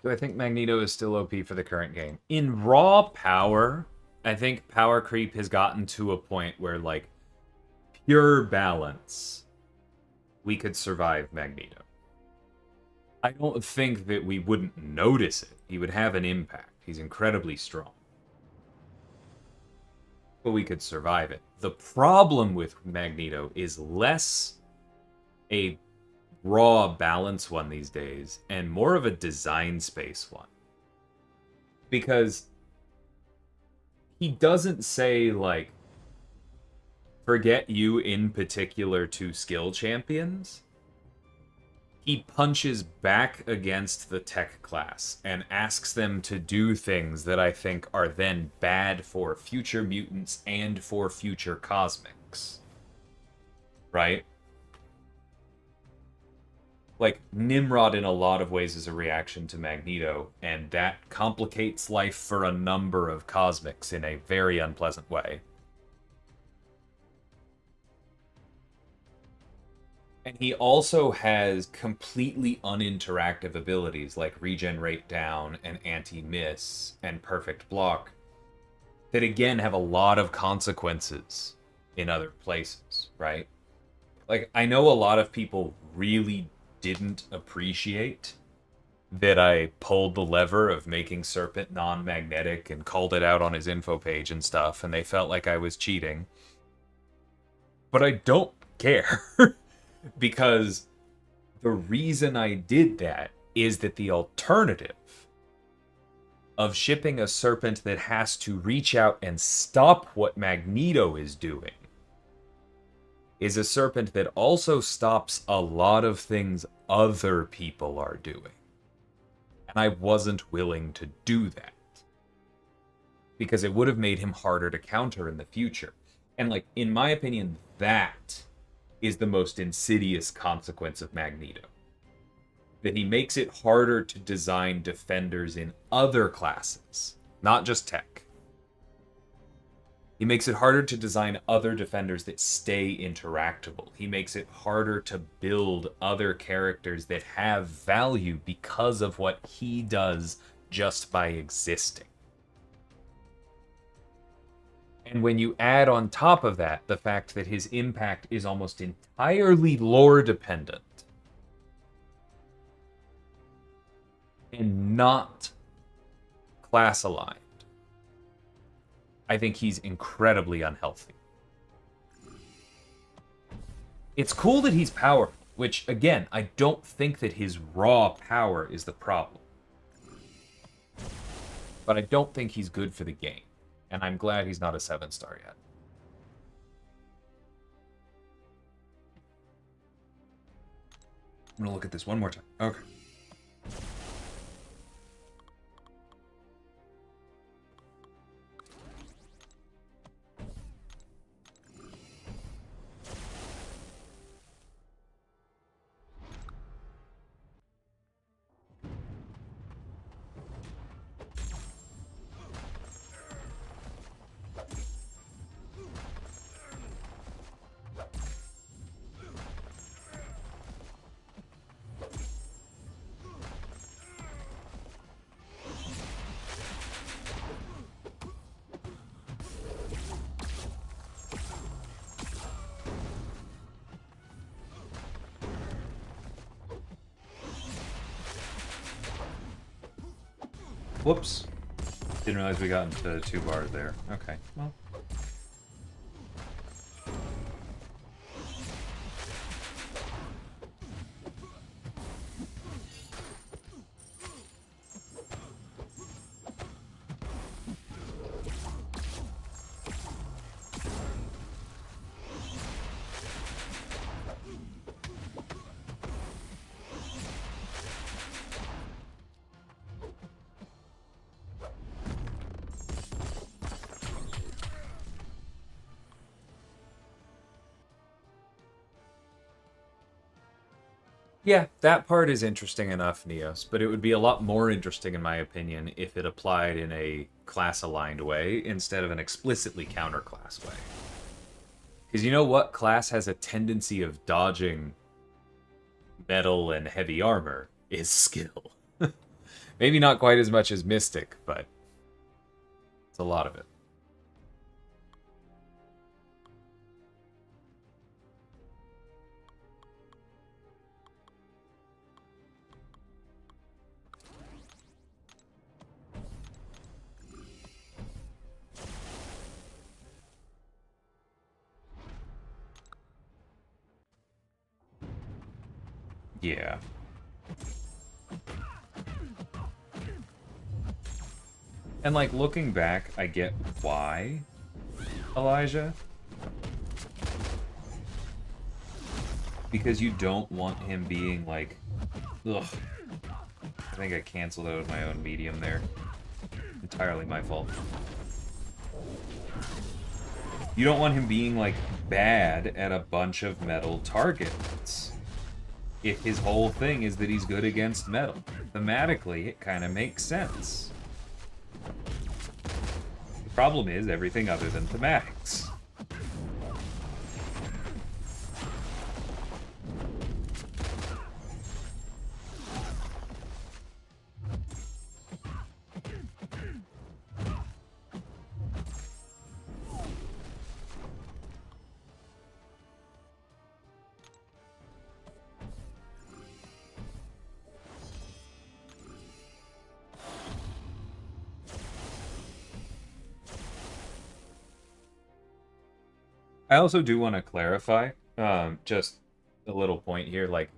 Do I think Magneto is still OP for the current game? In raw power, I think power creep has gotten to a point where, like, pure balance, we could survive Magneto. I don't think that we wouldn't notice it. He would have an impact. He's incredibly strong. But we could survive it. The problem with Magneto is less a raw balance one these days and more of a design space one. Because he doesn't say, like, forget you in particular to skill champions. He punches back against the tech class and asks them to do things that I think are then bad for future mutants and for future cosmics. Right? Like, Nimrod in a lot of ways is a reaction to Magneto, and that complicates life for a number of cosmics in a very unpleasant way. And he also has completely uninteractive abilities like Regenerate Down and Anti-Miss and Perfect Block that again have a lot of consequences in other places, right? Like, I know a lot of people really didn't appreciate that I pulled the lever of making Serpent non-magnetic and called it out on his info page and stuff, and they felt like I was cheating. But I don't care. Because the reason I did that is that the alternative of shipping a Serpent that has to reach out and stop what Magneto is doing is a Serpent that also stops a lot of things other people are doing. And I wasn't willing to do that. Because it would have made him harder to counter in the future. And, like, in my opinion, that is the most insidious consequence of Magneto. That he makes it harder to design defenders in other classes, not just tech. He makes it harder to design other defenders that stay interactable. He makes it harder to build other characters that have value because of what he does just by existing. And when you add on top of that the fact that his impact is almost entirely lore dependent and not class aligned, I think he's incredibly unhealthy. It's cool that he's powerful, which, again, I don't think that his raw power is the problem. But I don't think he's good for the game. And I'm glad he's not a 7-star yet. I'm gonna look at this one more time. Okay. Whoops. Didn't realize we got into 2 bars there. Okay, well. Yeah, that part is interesting enough, Neos, but it would be a lot more interesting, in my opinion, if it applied in a class-aligned way instead of an explicitly counter-class way. Because you know what? Class has a tendency of dodging metal and heavy armor is skill. Maybe not quite as much as Mystic, but it's a lot of it. Yeah. And, like, looking back, I get why, Elijah. Because you don't want him being, like... Ugh. I think I canceled out my own medium there. Entirely my fault. You don't want him being, like, bad at a bunch of metal targets. If his whole thing is that he's good against metal. Thematically, it kind of makes sense. The problem is everything other than thematics. I also do want to clarify, just a little point here, like,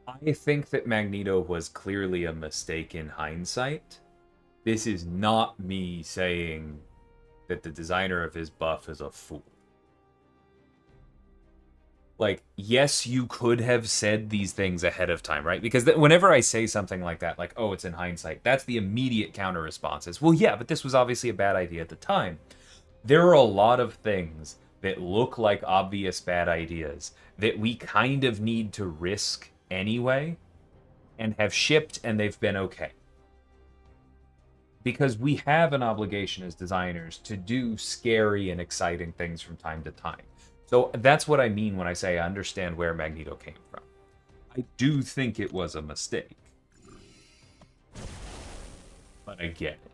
I think that Magneto was clearly a mistake in hindsight. This is not me saying that the designer of his buff is a fool. Like, yes, you could have said these things ahead of time, right? Because whenever I say something like that, like, oh, it's in hindsight, that's the immediate counter response is, well, yeah, but this was obviously a bad idea at the time. There are a lot of things that look like obvious bad ideas that we kind of need to risk anyway and have shipped and they've been okay. Because we have an obligation as designers to do scary and exciting things from time to time. So that's what I mean when I say I understand where Magneto came from. I do think it was a mistake. But I get it.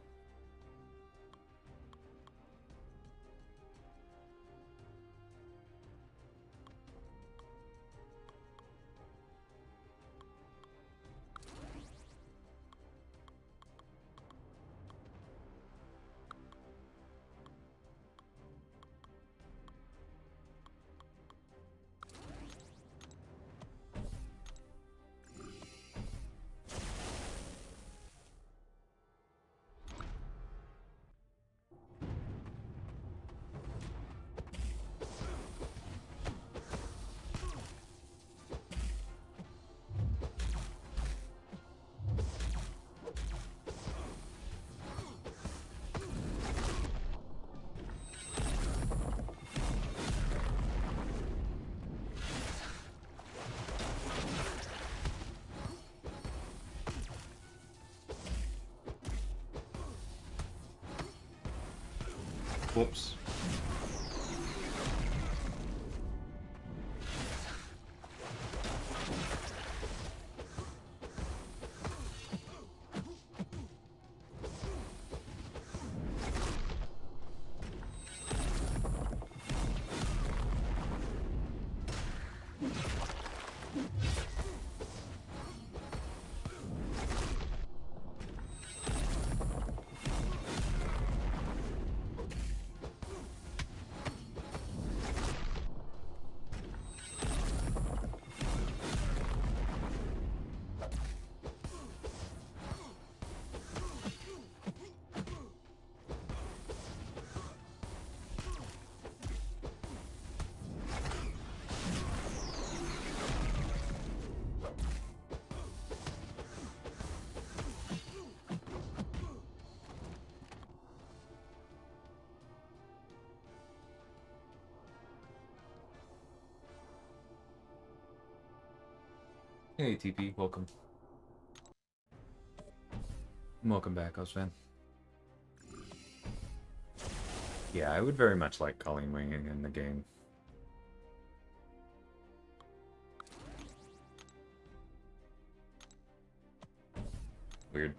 Whoops. Hey, TP, welcome. Welcome back, Osvan. Yeah, I would very much like Colleen winging in the game. Weird.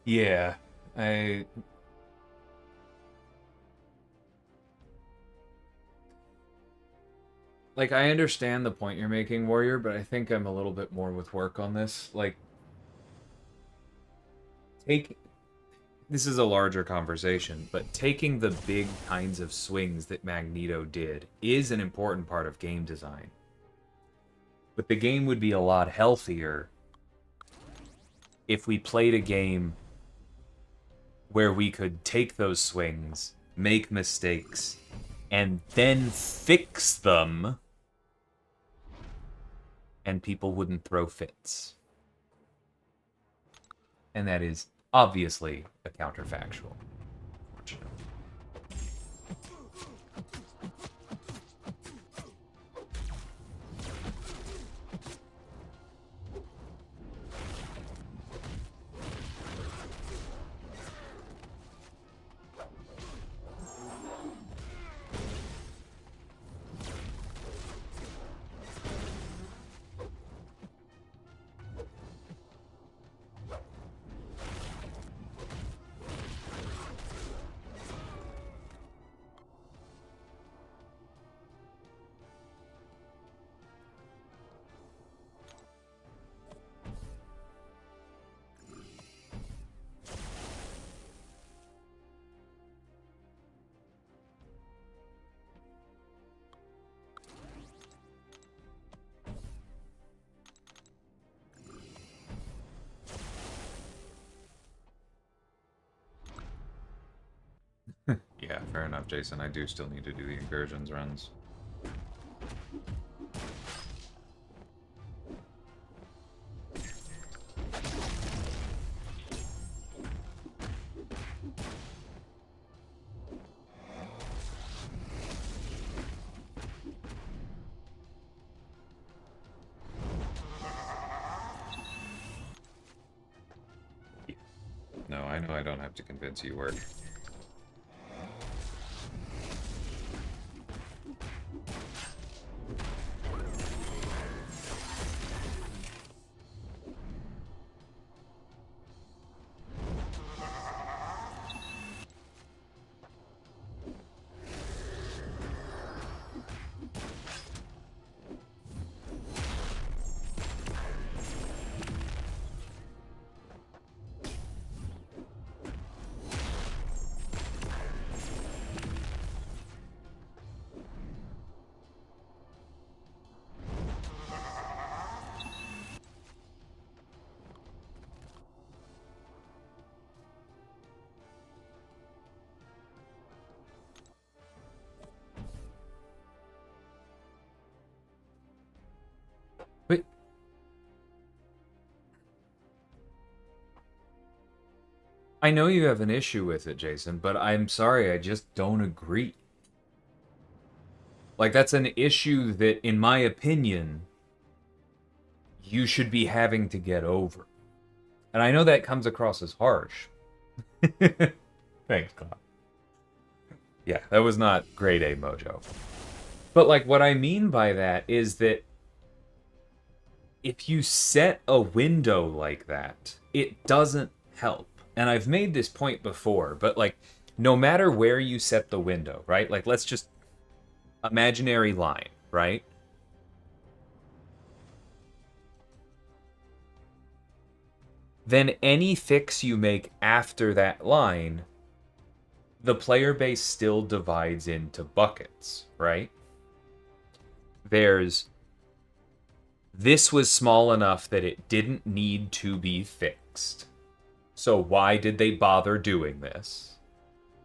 Yeah, I like I understand the point you're making, Warrior, but I think I'm a little bit more with work on this. Like take this is a larger conversation, but taking the big kinds of swings that Magneto did is an important part of game design. But the game would be a lot healthier if we played a game where we could take those swings, make mistakes, and then fix them, and people wouldn't throw fits. And that is obviously a counterfactual. Unfortunately. Yeah, fair enough, Jason. I do still need to do the incursions runs. No, I know I don't have to convince you, Work. I know you have an issue with it, Jason, but I'm sorry, I just don't agree. Like, that's an issue that, in my opinion, you should be having to get over. And I know that comes across as harsh. Thanks, Cloud. Yeah, that was not grade A mojo. But, like, what I mean by that is that if you set a window like that, it doesn't help. And I've made this point before, but, like, no matter where you set the window, right? Like, let's just imaginary line, right? Then any fix you make after that line, the player base still divides into buckets, right? There's this was small enough that it didn't need to be fixed. So why did they bother doing this?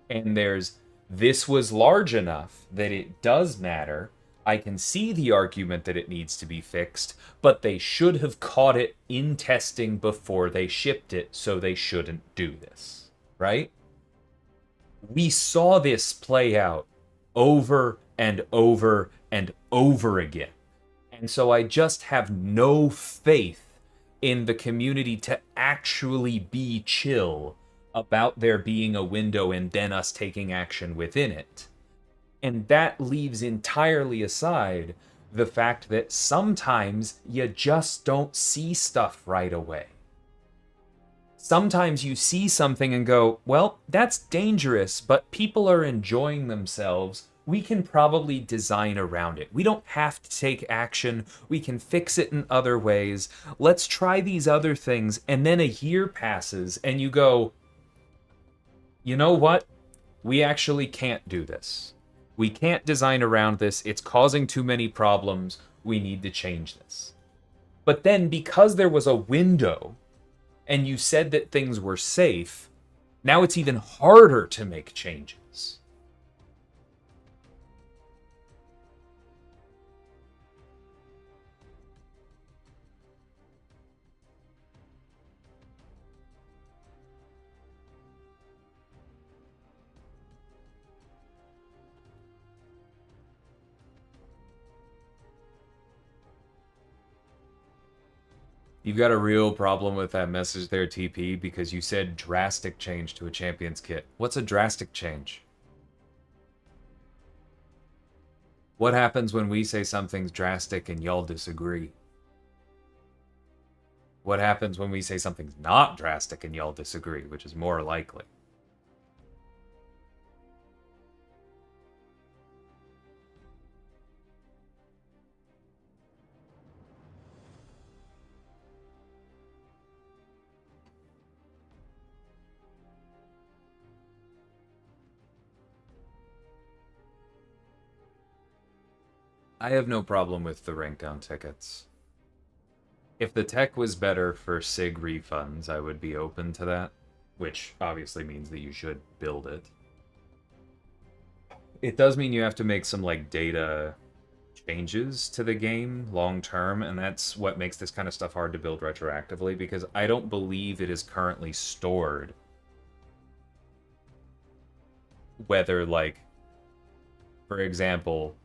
And there's this was large enough that it does matter. I can see the argument that it needs to be fixed, but they should have caught it in testing before they shipped it, so they shouldn't do this, right? We saw this play out over and over and over again. And so I just have no faith in the community to actually be chill about there being a window and then us taking action within it. And that leaves entirely aside the fact that sometimes you just don't see stuff right away. Sometimes you see something and go, well, that's dangerous, but people are enjoying themselves. We can probably design around it. We don't have to take action. We can fix it in other ways. Let's try these other things. And then a year passes and you go, you know what? We actually can't do this. We can't design around this. It's causing too many problems. We need to change this. But then because there was a window and you said that things were safe, now it's even harder to make changes. You've got a real problem with that message there, TP, because you said drastic change to a champion's kit. What's a drastic change? What happens when we say something's drastic and y'all disagree? What happens when we say something's not drastic and y'all disagree, which is more likely? I have no problem with the rank down tickets. If the tech was better for SIG refunds, I would be open to that, which obviously means that you should build it. It does mean you have to make some like data changes to the game long term, and that's what makes this kind of stuff hard to build retroactively, because I don't believe it is currently stored whether, like, for example,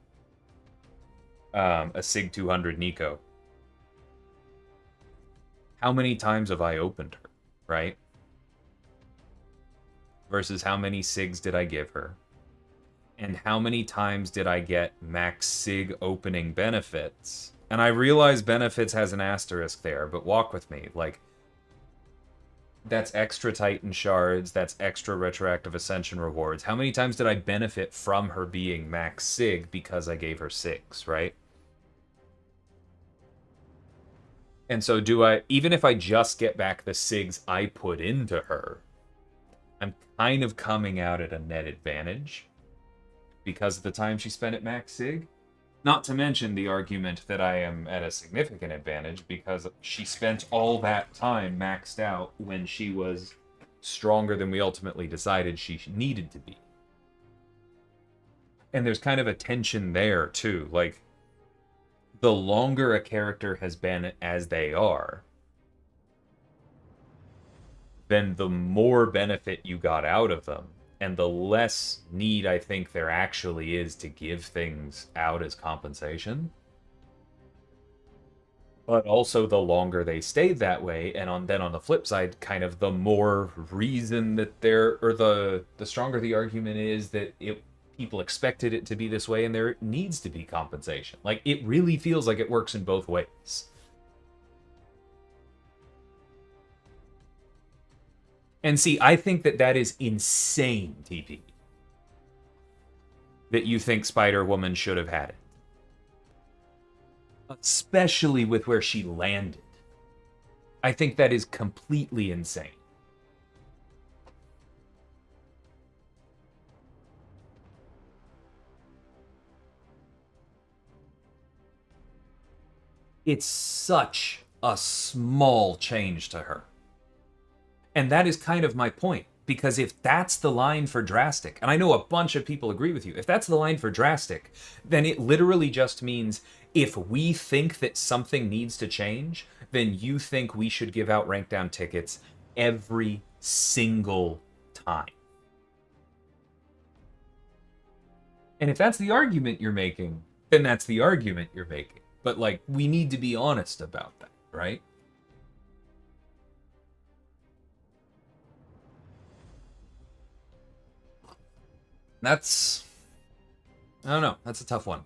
a SIG 200 Nico. How many times have I opened her, right? Versus how many SIGs did I give her? And how many times did I get max SIG opening benefits? And I realize benefits has an asterisk there, but walk with me. Like, that's extra Titan shards, that's extra retroactive ascension rewards. How many times did I benefit from her being max SIG because I gave her 6, right? And so do I, even if I just get back the SIGs I put into her, I'm kind of coming out at a net advantage because of the time she spent at max SIG. Not to mention the argument that I am at a significant advantage because she spent all that time maxed out when she was stronger than we ultimately decided she needed to be. And there's kind of a tension there, too. Like, the longer a character has been as they are, then the more benefit you got out of them, and the less need I think there actually is to give things out as compensation. But also the longer they stayed that way, and on the flip side, kind of the more reason that there, or the stronger the argument is that it people expected it to be this way and there needs to be compensation. Like, it really feels like it works in both ways. And see, I think that that is insane, TP. That you think Spider-Woman should have had it. Especially with where she landed. I think that is completely insane. It's such a small change to her. And that is kind of my point. Because if that's the line for drastic, and I know a bunch of people agree with you, if that's the line for drastic, then it literally just means if we think that something needs to change, then you think we should give out rank down tickets every single time. And if that's the argument you're making, then that's the argument you're making. But, like, we need to be honest about that, right? That's... I don't know. That's a tough one.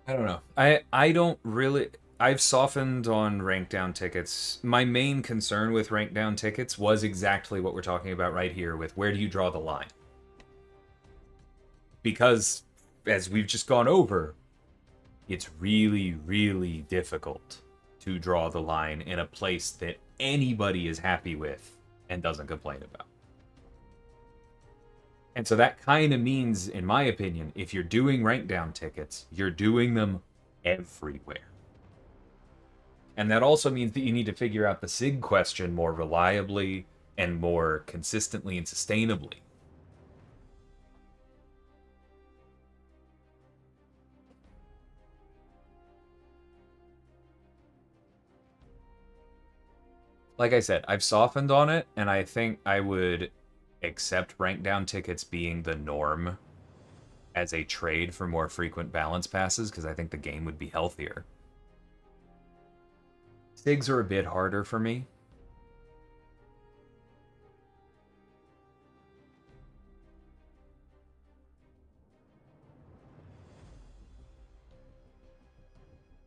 I don't know. I don't really... I've softened on rank down tickets. My main concern with rank down tickets was exactly what we're talking about right here with where do you draw the line? Because, as we've just gone over, it's really, really difficult to draw the line in a place that anybody is happy with and doesn't complain about. And so that kind of means, in my opinion, if you're doing rank down tickets, you're doing them everywhere. And that also means that you need to figure out the SIG question more reliably and more consistently and sustainably. Like I said, I've softened on it, and I think I would accept rank down tickets being the norm as a trade for more frequent balance passes, because I think the game would be healthier. SIGs are a bit harder for me.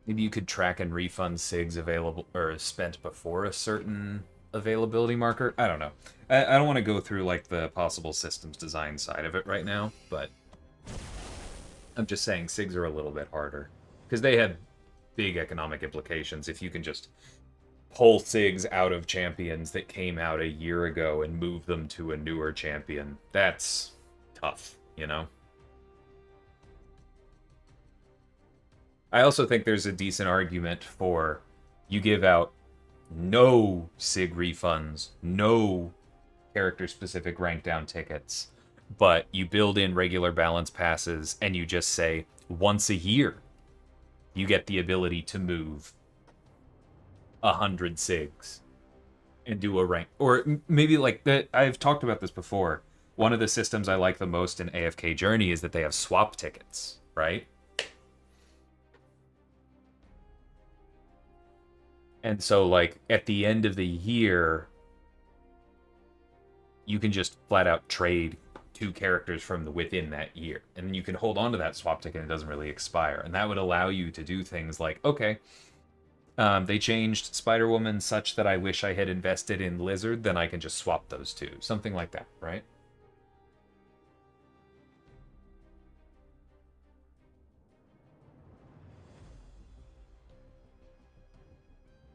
Maybe you could track and refund SIGs available or spent before a certain availability marker. I don't know. I don't want to go through like the possible systems design side of it right now, but I'm just saying SIGs are a little bit harder because they have big economic implications. If you can just pull SIGs out of champions that came out a year ago and move them to a newer champion, that's tough, you know? I also think there's a decent argument for you give out no SIG refunds, no character-specific rank down tickets, but you build in regular balance passes and you just say once a year you get the ability to move 100 SIGs and do a rank. Or maybe like that. I've talked about this before. One of the systems I like the most in AFK Journey is that they have swap tickets, right? And so, like, at the end of the year, you can just flat out trade 2 characters from within that year. And then you can hold on to that swap ticket and it doesn't really expire. And that would allow you to do things like, okay, they changed Spider-Woman such that I wish I had invested in Lizard, then I can just swap those 2. Something like that, right?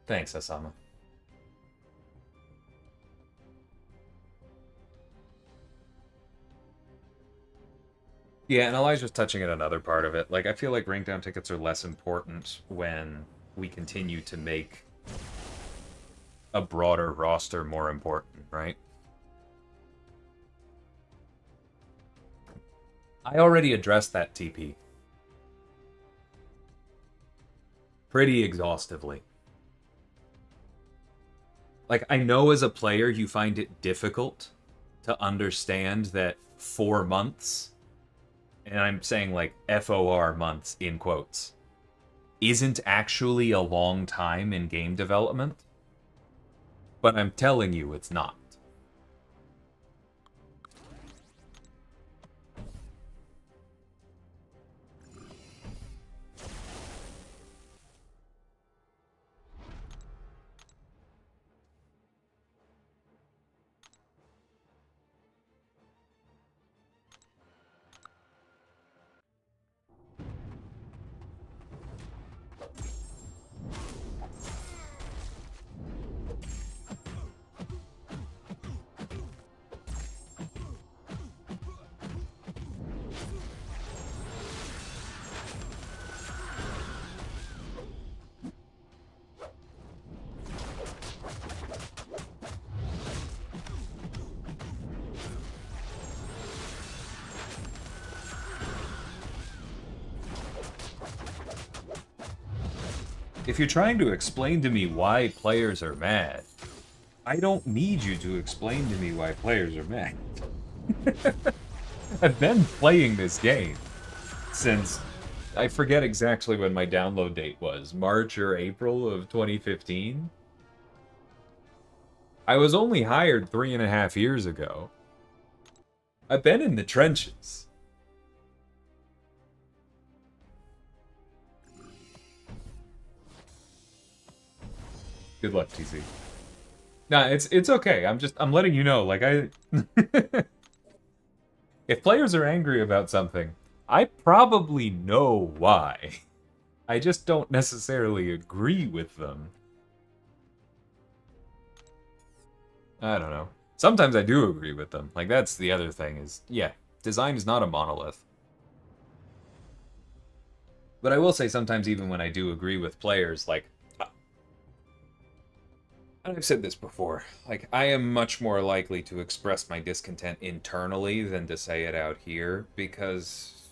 Thanks, Asama. Yeah, and Elijah's touching at another part of it. Like, I feel like rank down tickets are less important when we continue to make a broader roster more important, right? I already addressed that TP pretty exhaustively. Like, I know as a player you find it difficult to understand that 4 months, and I'm saying like FOR months in quotes, isn't actually a long time in game development. But I'm telling you it's not. If you're trying to explain to me why players are mad, I don't need you to explain to me why players are mad. I've been playing this game since, I forget exactly when my download date was, March or April of 2015? I was only hired 3.5 years ago. I've been in the trenches. Good luck, TC. Nah, it's okay. I'm letting you know. Like, if players are angry about something, I probably know why. I just don't necessarily agree with them. I don't know. Sometimes I do agree with them. Like, that's the other thing is, yeah, design is not a monolith. But I will say sometimes even when I do agree with players, like, and I've said this before, like, I am much more likely to express my discontent internally than to say it out here, because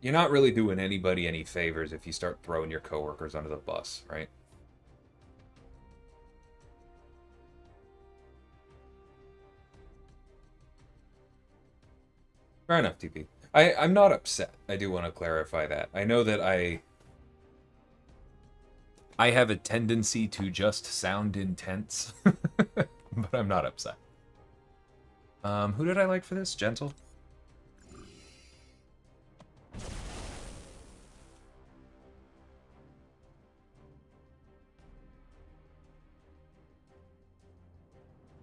you're not really doing anybody any favors if you start throwing your coworkers under the bus, right? Fair enough, TP. I'm not upset. I do want to clarify that. I know that I have a tendency to just sound intense, but I'm not upset. Who did I like for this? Gentle?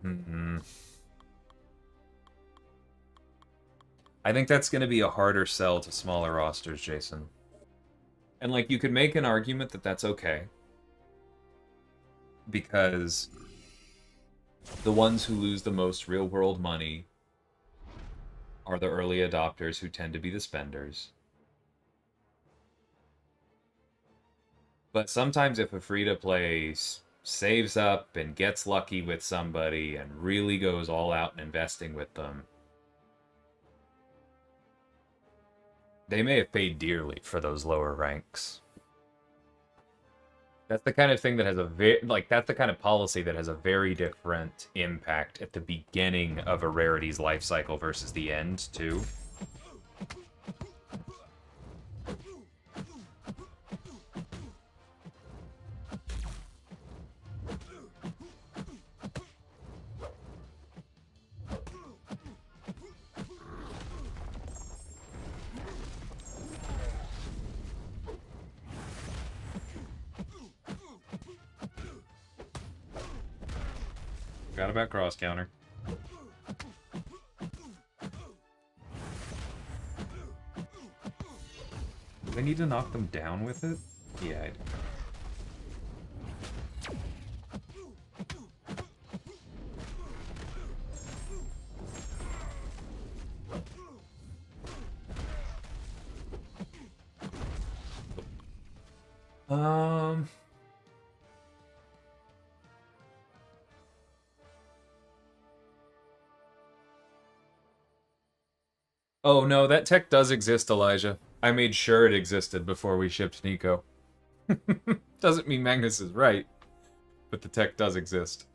Mm-mm. I think that's going to be a harder sell to smaller rosters, Jason. And, like, you could make an argument that that's okay. Because the ones who lose the most real-world money are the early adopters who tend to be the spenders. But sometimes if a free-to-play saves up and gets lucky with somebody and really goes all out in investing with them, they may have paid dearly for those lower ranks. That's the kind of thing that has that's the kind of policy that has a very different impact at the beginning of a rarity's life cycle versus the end, too. Forgot about cross counter. Do I need to knock them down with it? Yeah, I do. Oh no, that tech does exist, Elijah. I made sure it existed before we shipped Nico. Doesn't mean Magnus is right, but the tech does exist.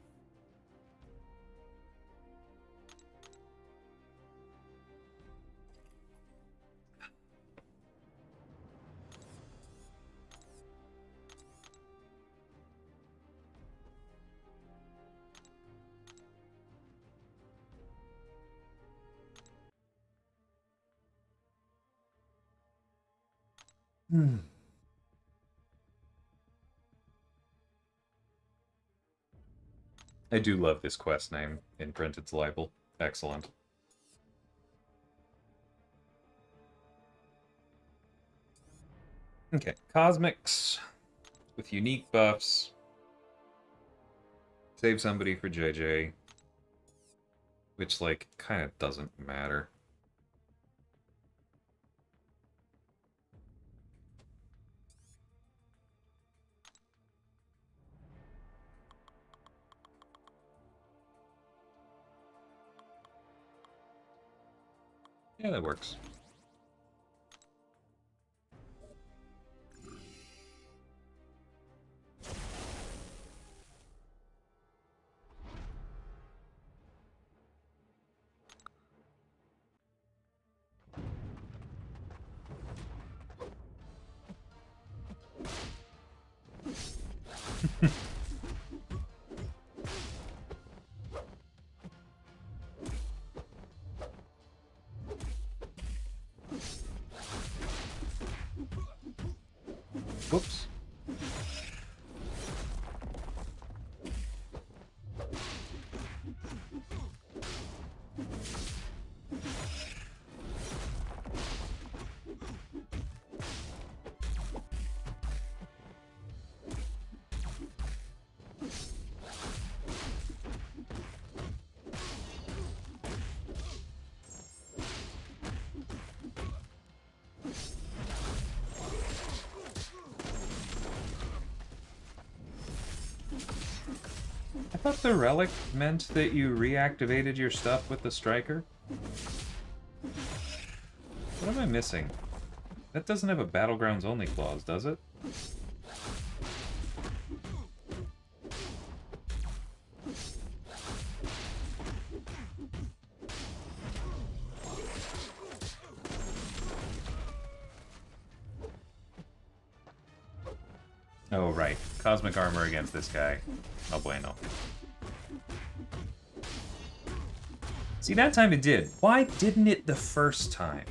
I do love this quest name in Printed's libel. Excellent. Okay, Cosmics with unique buffs. Save somebody for JJ. Which, like, kind of doesn't matter. Yeah, that works. Whoops. I thought the relic meant that you reactivated your stuff with the striker. What am I missing? That doesn't have a Battlegrounds only clause, does it? Oh, right. Cosmic armor against this guy. Oh, bueno. See, that time it did. Why didn't it the first time?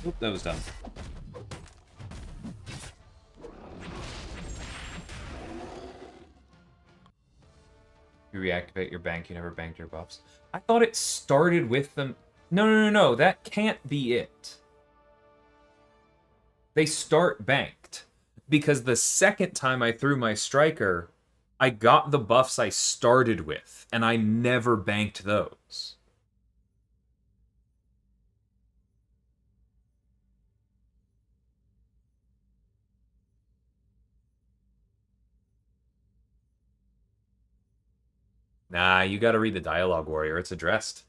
Oop, that was dumb. You reactivate your bank, you never banked your buffs. I thought it started with them. No, that can't be it. They start banked. Because the second time I threw my striker, I got the buffs I started with, and I never banked those. Nah, you gotta read the Dialogue Warrior. It's addressed.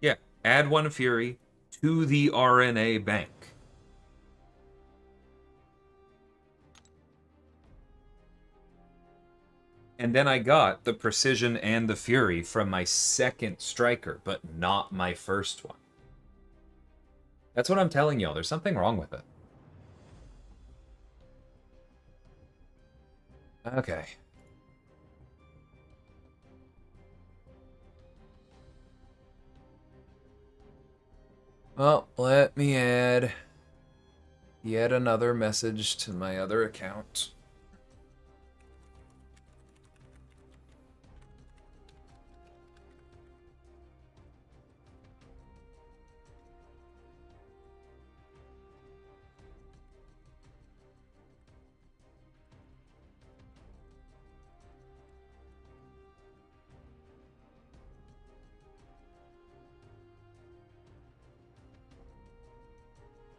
Yeah, add one Fury to the RNA bank. And then I got the Precision and the Fury from my second striker, but not my first one. That's what I'm telling y'all. There's something wrong with it. Okay. Well, let me add yet another message to my other account.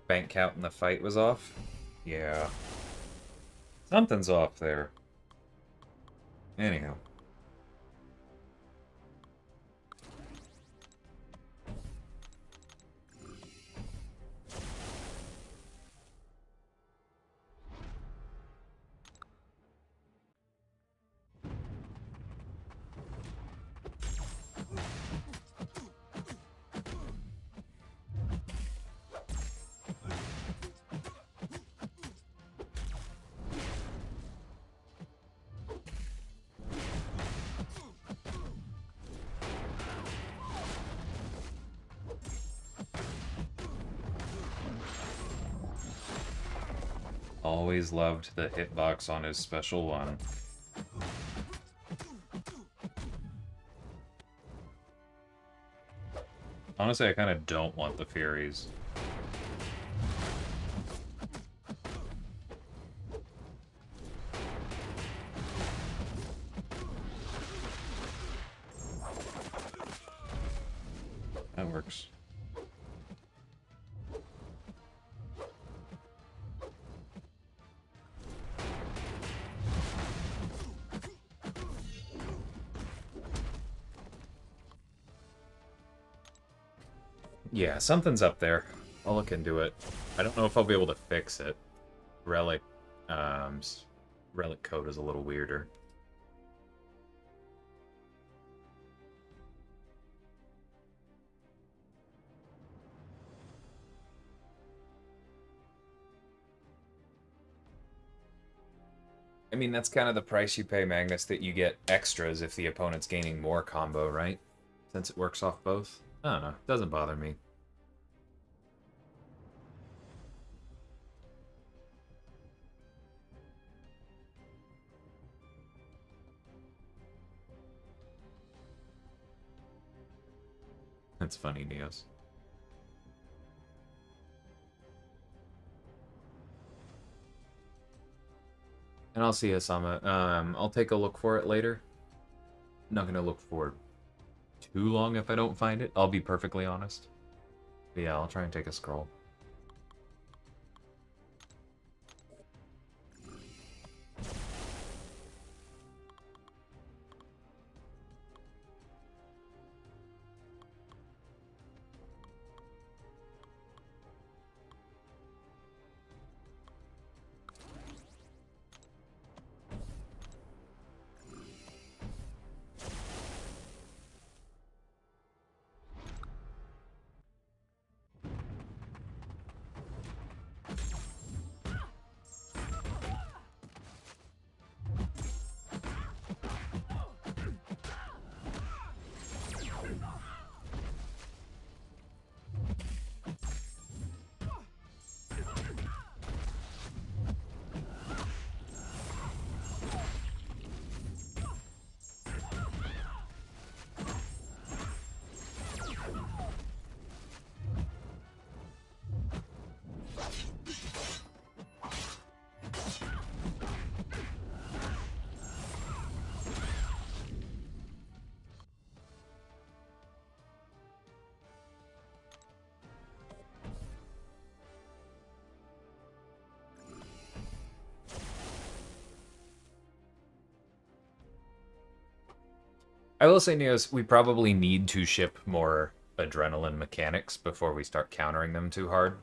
Bank count in the fight was off? Yeah. Something's off there. Anyhow. Always loved the hitbox on his special one. Honestly, I kind of don't want the Furies. That works. Yeah, something's up there. I'll look into it. I don't know if I'll be able to fix it. Relic, relic code is a little weirder. I mean, that's kind of the price you pay, Magnus, that you get extras if the opponent's gaining more combo, right? Since it works off both. I don't know. It doesn't bother me. That's funny, Neos. And I'll see Asama. I'll take a look for it later. I'm not gonna look for too long if I don't find it. I'll be perfectly honest. But yeah, I'll try and take a scroll. I will say, Neos, we probably need to ship more adrenaline mechanics before we start countering them too hard.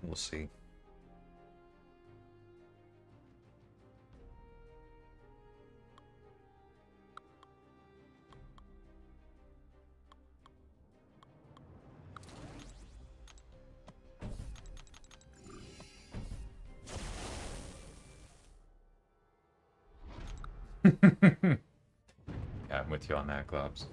We'll see. Yeah, I'm with you on that, Globs.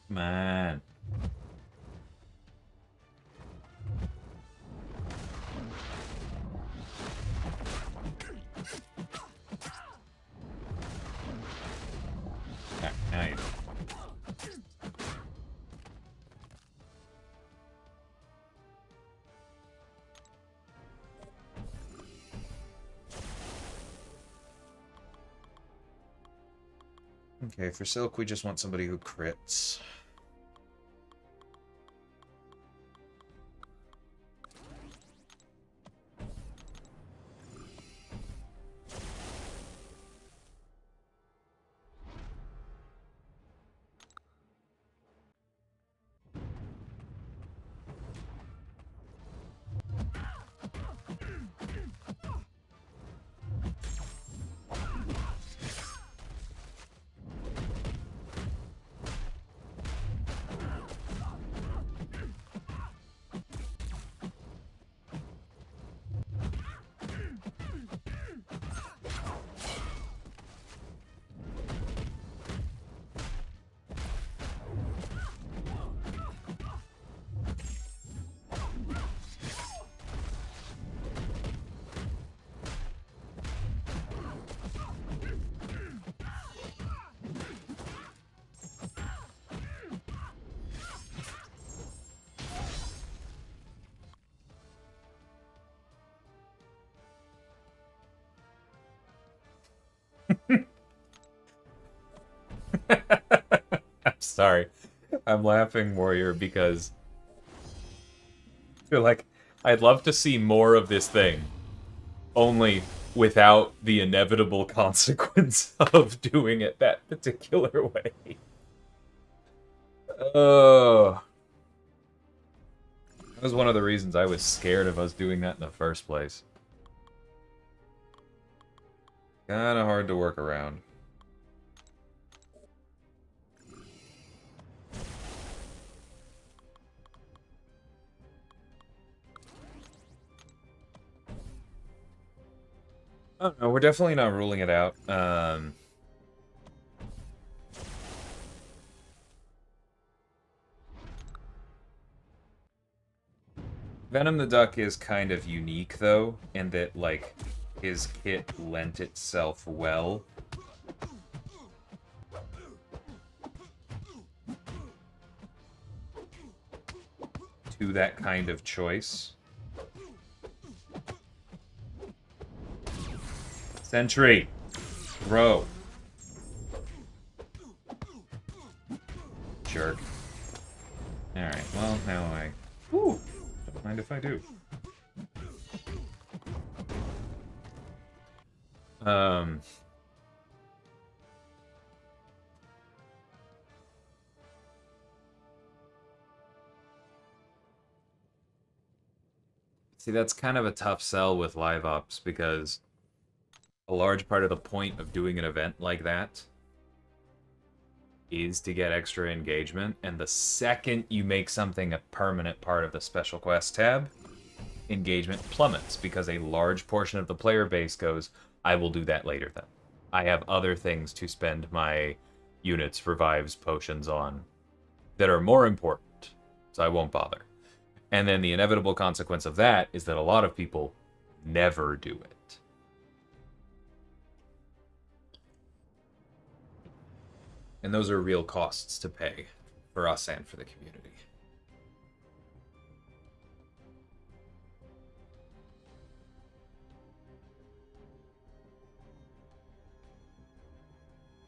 Man. Okay, for Silk, we just want somebody who crits. I'm sorry. I'm laughing, Warrior, because I feel like I'd love to see more of this thing, only without the inevitable consequence of doing it that particular way. Oh. That was one of the reasons I was scared of us doing that in the first place. Kinda hard to work around. I don't know, we're definitely not ruling it out. Venom the Duck is kind of unique, though, in that, like, his kit lent itself well to that kind of choice. Sentry! Bro. Jerk. Alright, well, now I... Whew! Don't mind if I do. See, that's kind of a tough sell with live ops, because a large part of the point of doing an event like that is to get extra engagement, and the second you make something a permanent part of the special quest tab, engagement plummets, because a large portion of the player base goes, I will do that later then. I have other things to spend my units, revives, potions on that are more important, so I won't bother. And then the inevitable consequence of that is that a lot of people never do it. And those are real costs to pay for us and for the community.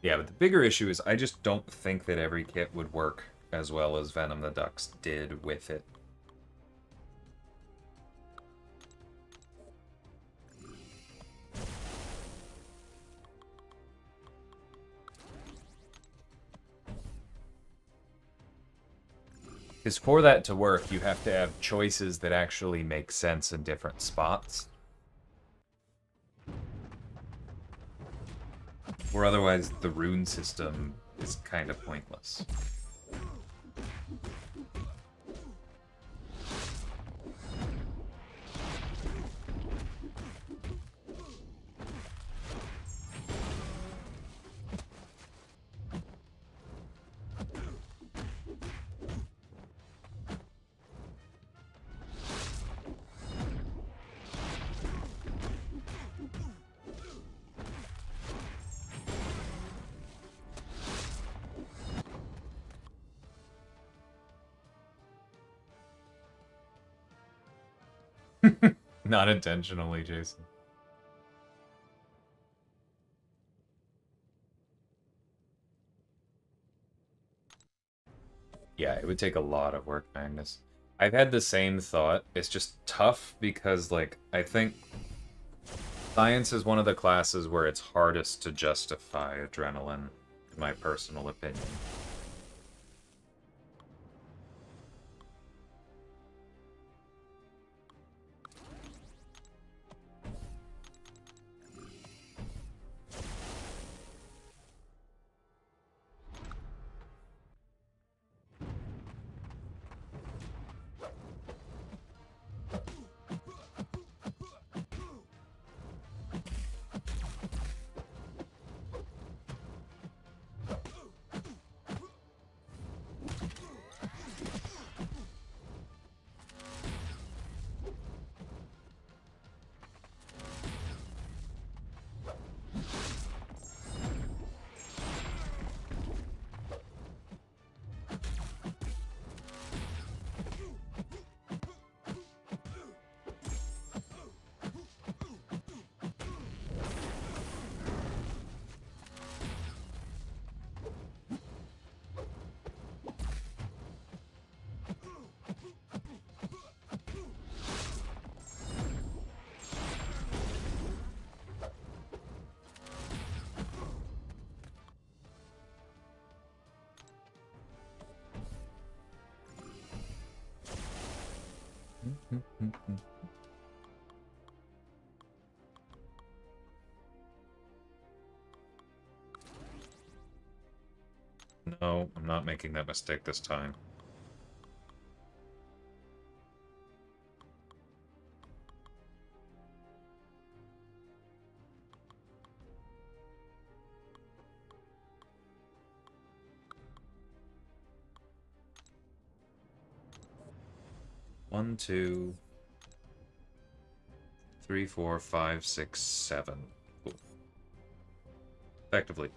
Yeah, but the bigger issue is I just don't think that every kit would work as well as Venom the Ducks did with it. Because for that to work, you have to have choices that actually make sense in different spots. Or otherwise, the rune system is kind of pointless. Not intentionally, Jason. Yeah, it would take a lot of work, Magnus. I've had the same thought. It's just tough because, like, I think science is one of the classes where it's hardest to justify adrenaline, in my personal opinion. No, I'm not making that mistake this time. One, two, three, four, five, six, seven. Cool. Effectively.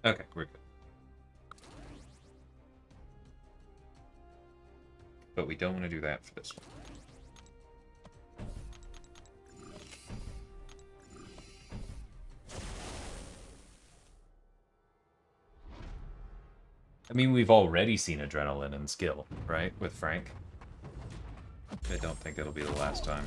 Okay, we're good. But we don't want to do that for this one. I mean, we've already seen adrenaline and skill, right? With Frank. I don't think it'll be the last time.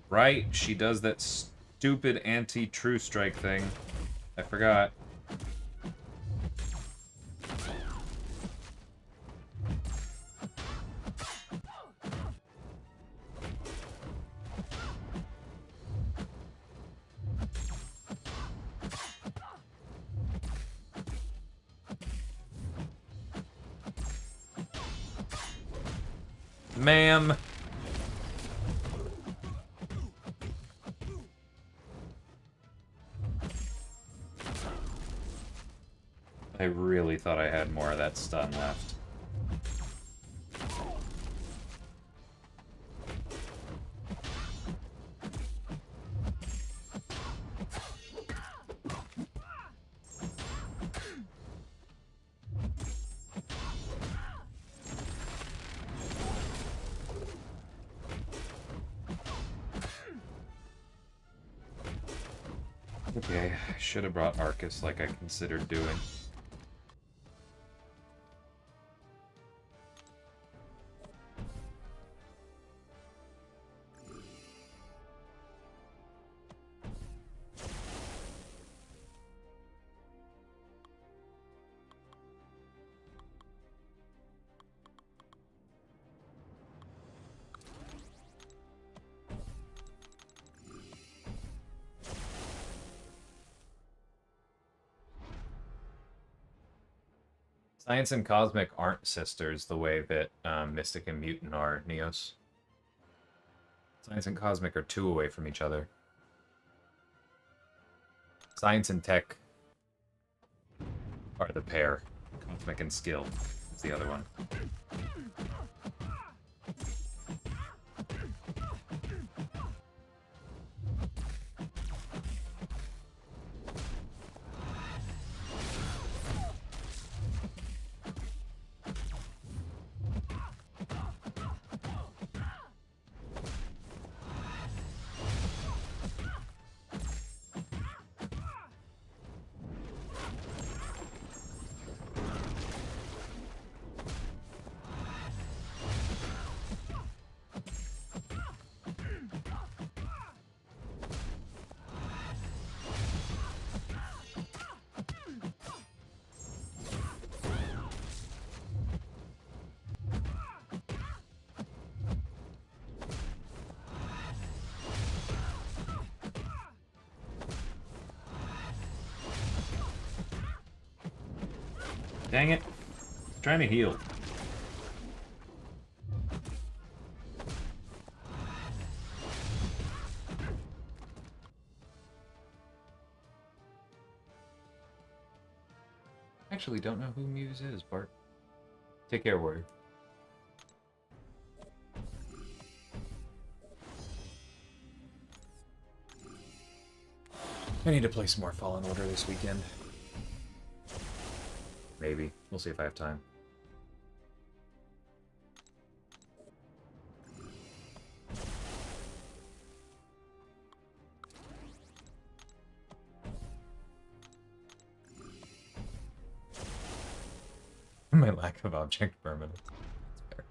Right, she does that stupid anti-true strike thing. I forgot. Ma'am. I really thought I had more of that stun left. Okay, I should have brought Arcus like I considered doing. Science and Cosmic aren't sisters the way that Mystic and Mutant are, Neos. Science and Cosmic are two away from each other. Science and Tech are the pair. Cosmic and Skill is the other one. Dang it. I'm trying to heal. Actually, don't know who Muse is, Bart. Take care, warrior. I need to play some more Fallen Order this weekend. Maybe. We'll see if I have time. My lack of object permanence. That's fair.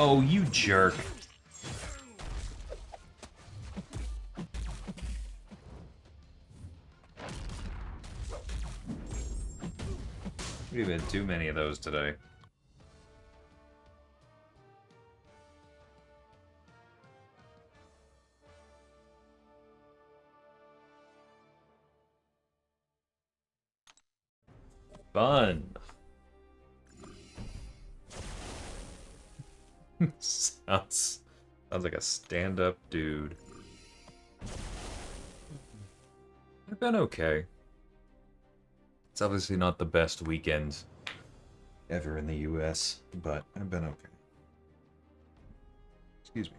Oh, you jerk. We've had too many of those today. Fun. sounds like a stand-up dude. I've been okay. It's obviously not the best weekend ever in the US, but I've been okay. Excuse me.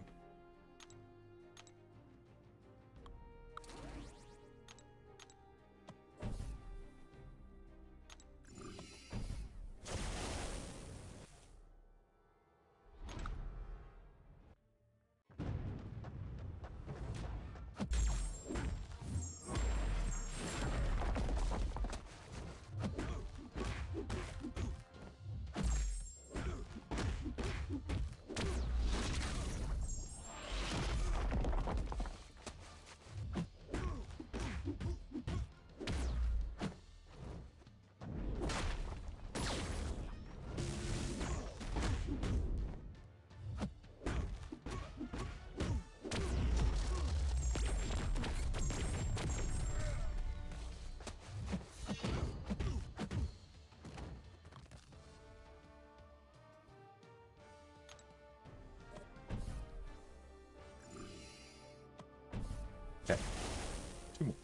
Okay. Two more.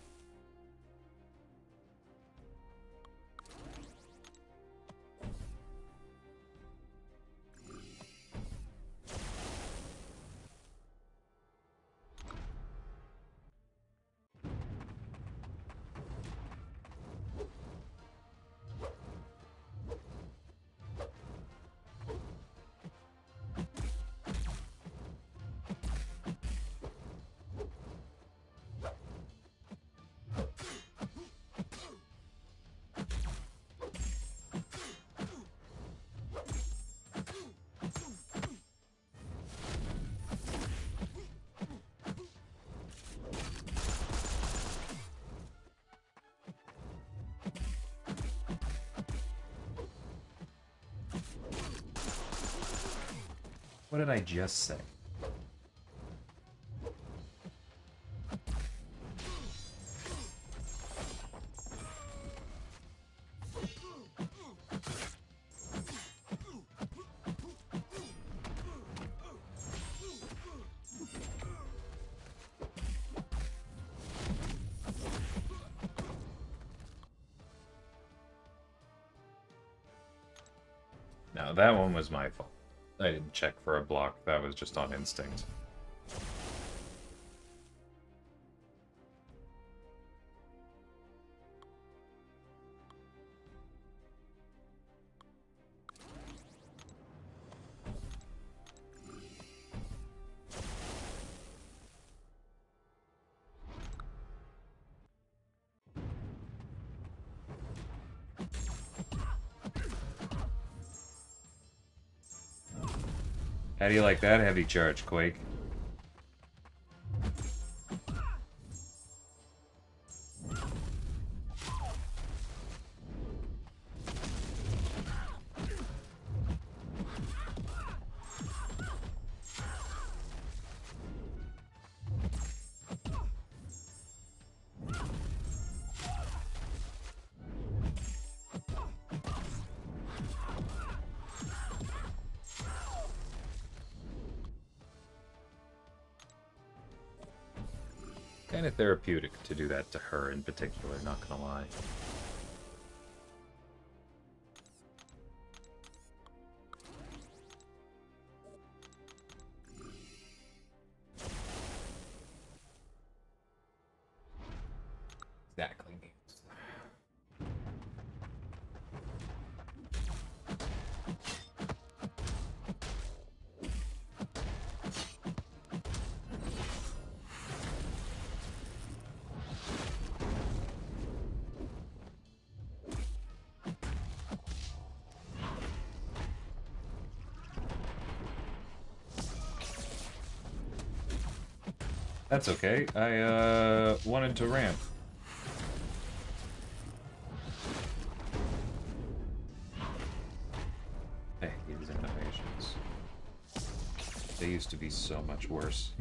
What did I just say? No, that one was my fault. I didn't check for a block. That was just on instinct. How do you like that heavy charge, Quake? Kind of therapeutic to do that to her in particular, not gonna lie. Exactly. That's okay. I wanted to ramp. Hey, these animations. They used to be so much worse.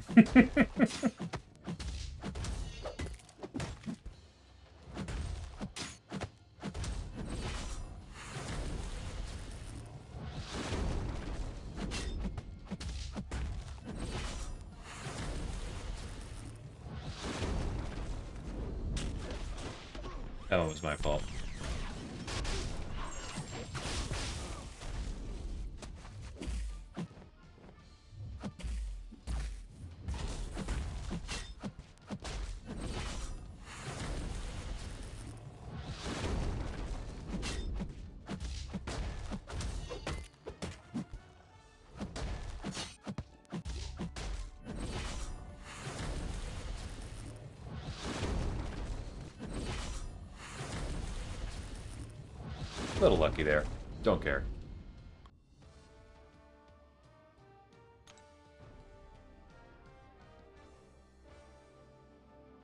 Oh, it was my fault. A little lucky there. Don't care.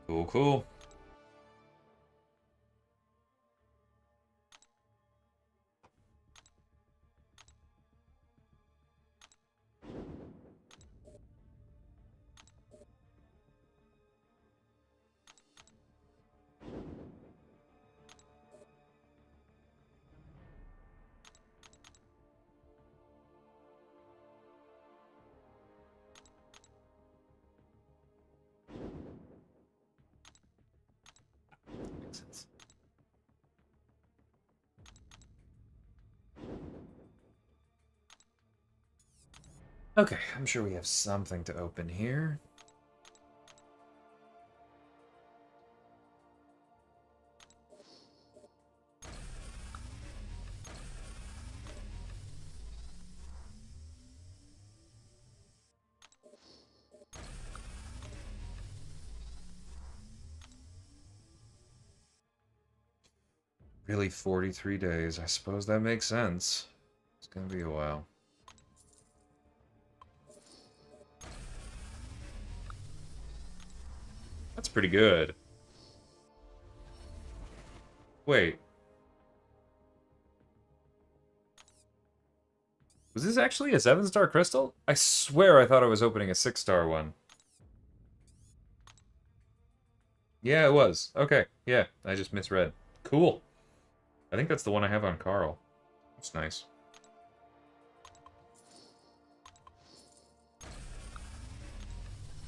Cool, cool. Makes sense. Okay, I'm sure we have something to open here. Really, 43 days. I suppose that makes sense. It's gonna be a while. That's pretty good. Wait. Was this actually a 7-star crystal? I swear I thought I was opening a 6-star one. Yeah, it was. Okay, yeah, I just misread. Cool. I think that's the one I have on Carl. That's nice.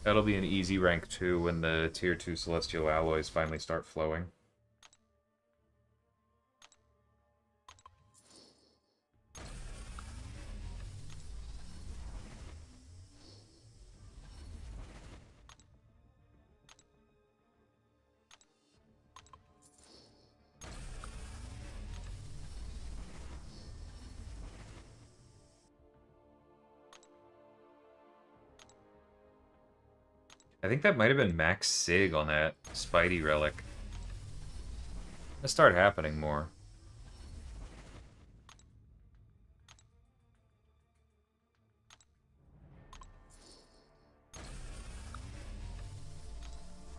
That'll be an easy rank 2 when the tier 2 celestial alloys finally start flowing. I think that might have been max sig on that Spidey relic. That started happening more.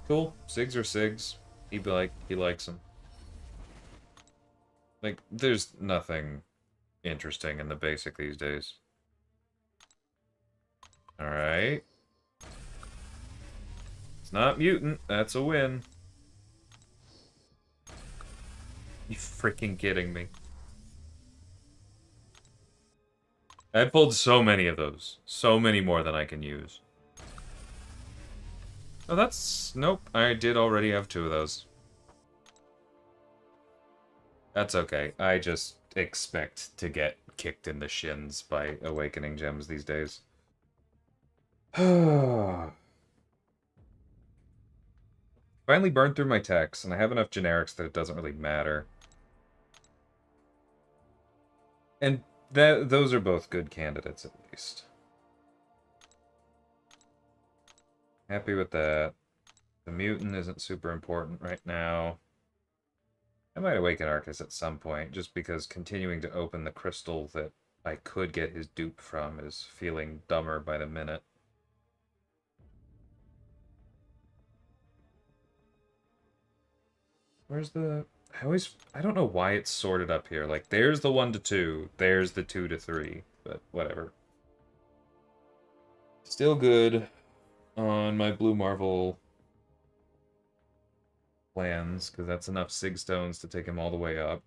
Cool. Sigs are Sigs. He likes them. Like, there's nothing interesting in the basic these days. Alright. It's not mutant. That's a win. You freaking kidding me? I pulled so many of those. So many more than I can use. Oh, that's... Nope. I did already have 2 of those. That's okay. I just expect to get kicked in the shins by awakening gems these days. Finally burned through my techs, and I have enough generics that it doesn't really matter. And those are both good candidates, at least. Happy with that. The mutant isn't super important right now. I might awaken Arcus at some point, just because continuing to open the crystal that I could get his dupe from is feeling dumber by the minute. Where's the... I don't know why it's sorted up here. Like, there's the 1 to 2, there's the 2 to 3, but whatever. Still good on my Blue Marvel plans, because that's enough Sig Stones to take him all the way up.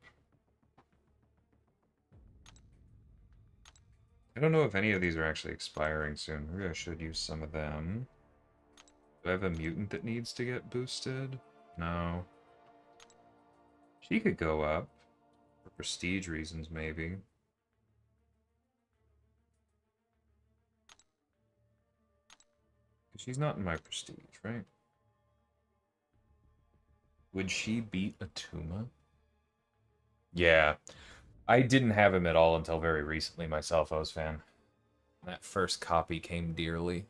I don't know if any of these are actually expiring soon. Maybe I should use some of them. Do I have a mutant that needs to get boosted? No. She could go up. For prestige reasons, maybe. She's not in my prestige, right? Would she beat Atuma? Yeah. I didn't have him at all until very recently myself, I was fan. That first copy came dearly.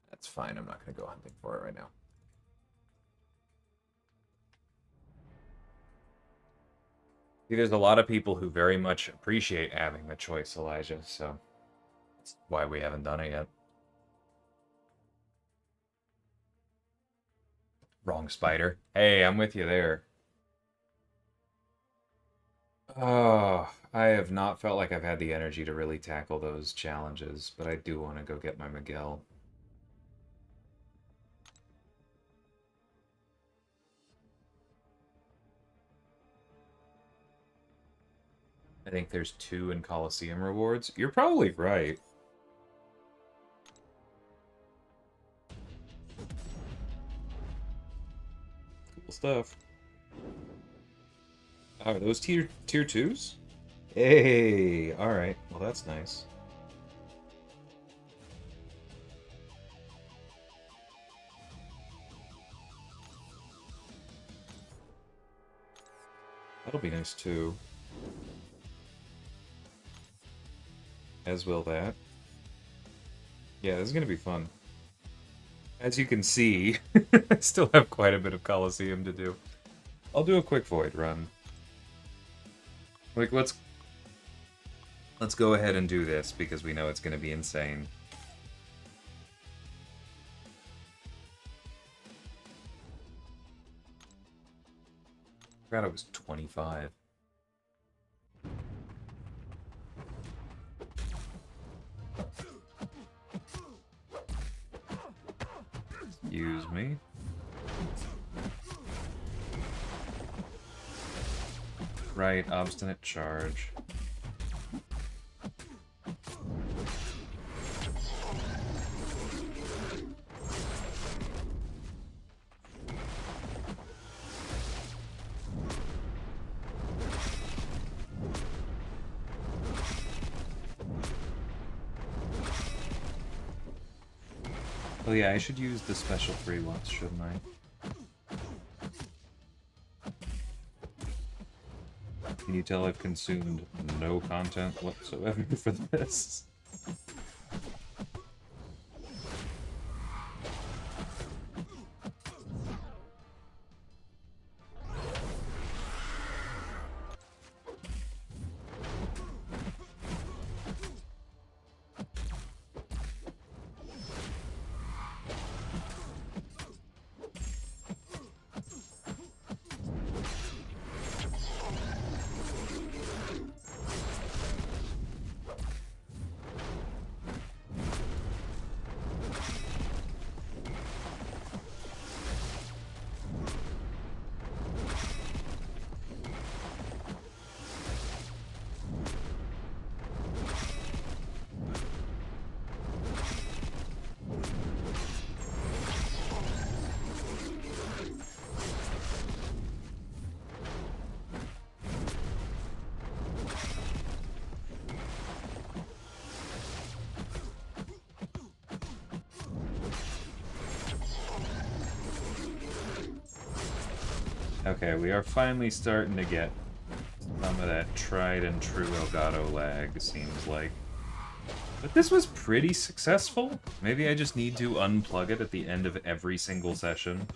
That's fine, I'm not going to go hunting for it right now. See, there's a lot of people who very much appreciate having the choice, Elijah, so that's why we haven't done it yet. Wrong spider. Hey, I'm with you there. Oh, I have not felt like I've had the energy to really tackle those challenges, but I do want to go get my Miguel. I think there's 2 in Coliseum rewards. You're probably right. Cool stuff. Are those tier 2s? Hey, alright. Well, that's nice. That'll be nice, too. As will that. Yeah, this is gonna be fun. As you can see, I still have quite a bit of Coliseum to do. I'll do a quick Void run. Like, let's Let's go ahead and do this because we know it's going to be insane. I forgot it was 25. Excuse me. Right, obstinate charge. Oh yeah, I should use the special 3 once, shouldn't I? Can you tell I've consumed no content whatsoever for this? Okay, we are finally starting to get some of that tried and true Elgato lag, seems like. But this was pretty successful. Maybe I just need to unplug it at the end of every single session.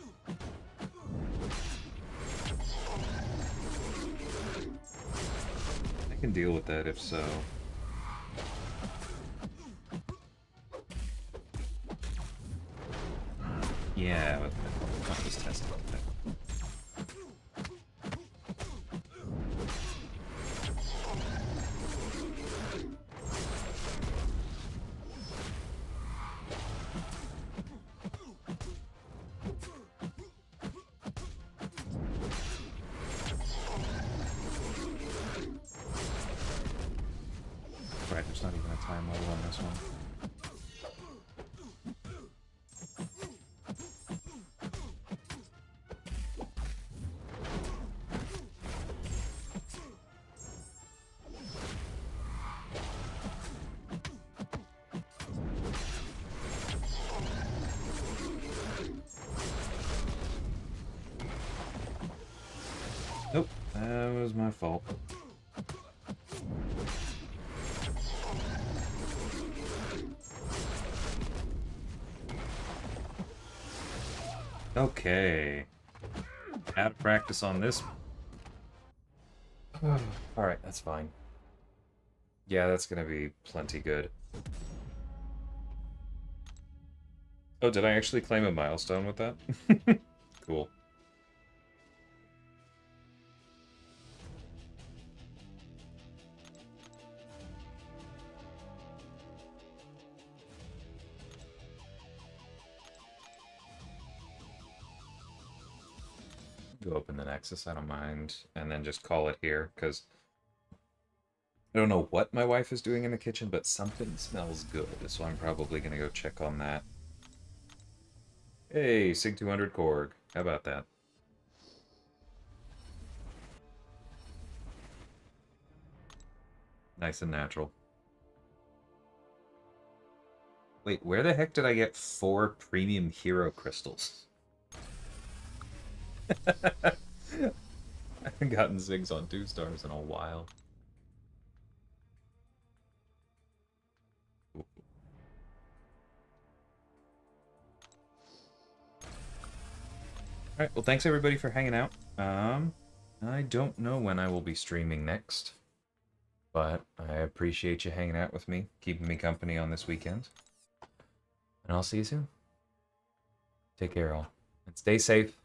I can deal with that if so. Yeah, I'll just test about that. Right, there's not even a time level on this one. Nope, that was my fault. Okay. Out of practice on this. Alright, that's fine. Yeah, that's gonna be plenty good. Oh, did I actually claim a milestone with that? Cool. Go open the Nexus, I don't mind, and then just call it here, because I don't know what my wife is doing in the kitchen, but something smells good, so I'm probably going to go check on that. Hey, Sig 200 Korg. How about that? Nice and natural. Wait, where the heck did I get 4 premium hero crystals? I haven't gotten Zigs on 2 stars in a while. Alright, well thanks everybody for hanging out. I don't know when I will be streaming next, But I appreciate you hanging out with me, keeping me company on this weekend. And I'll see you soon. Take care, all. And stay safe.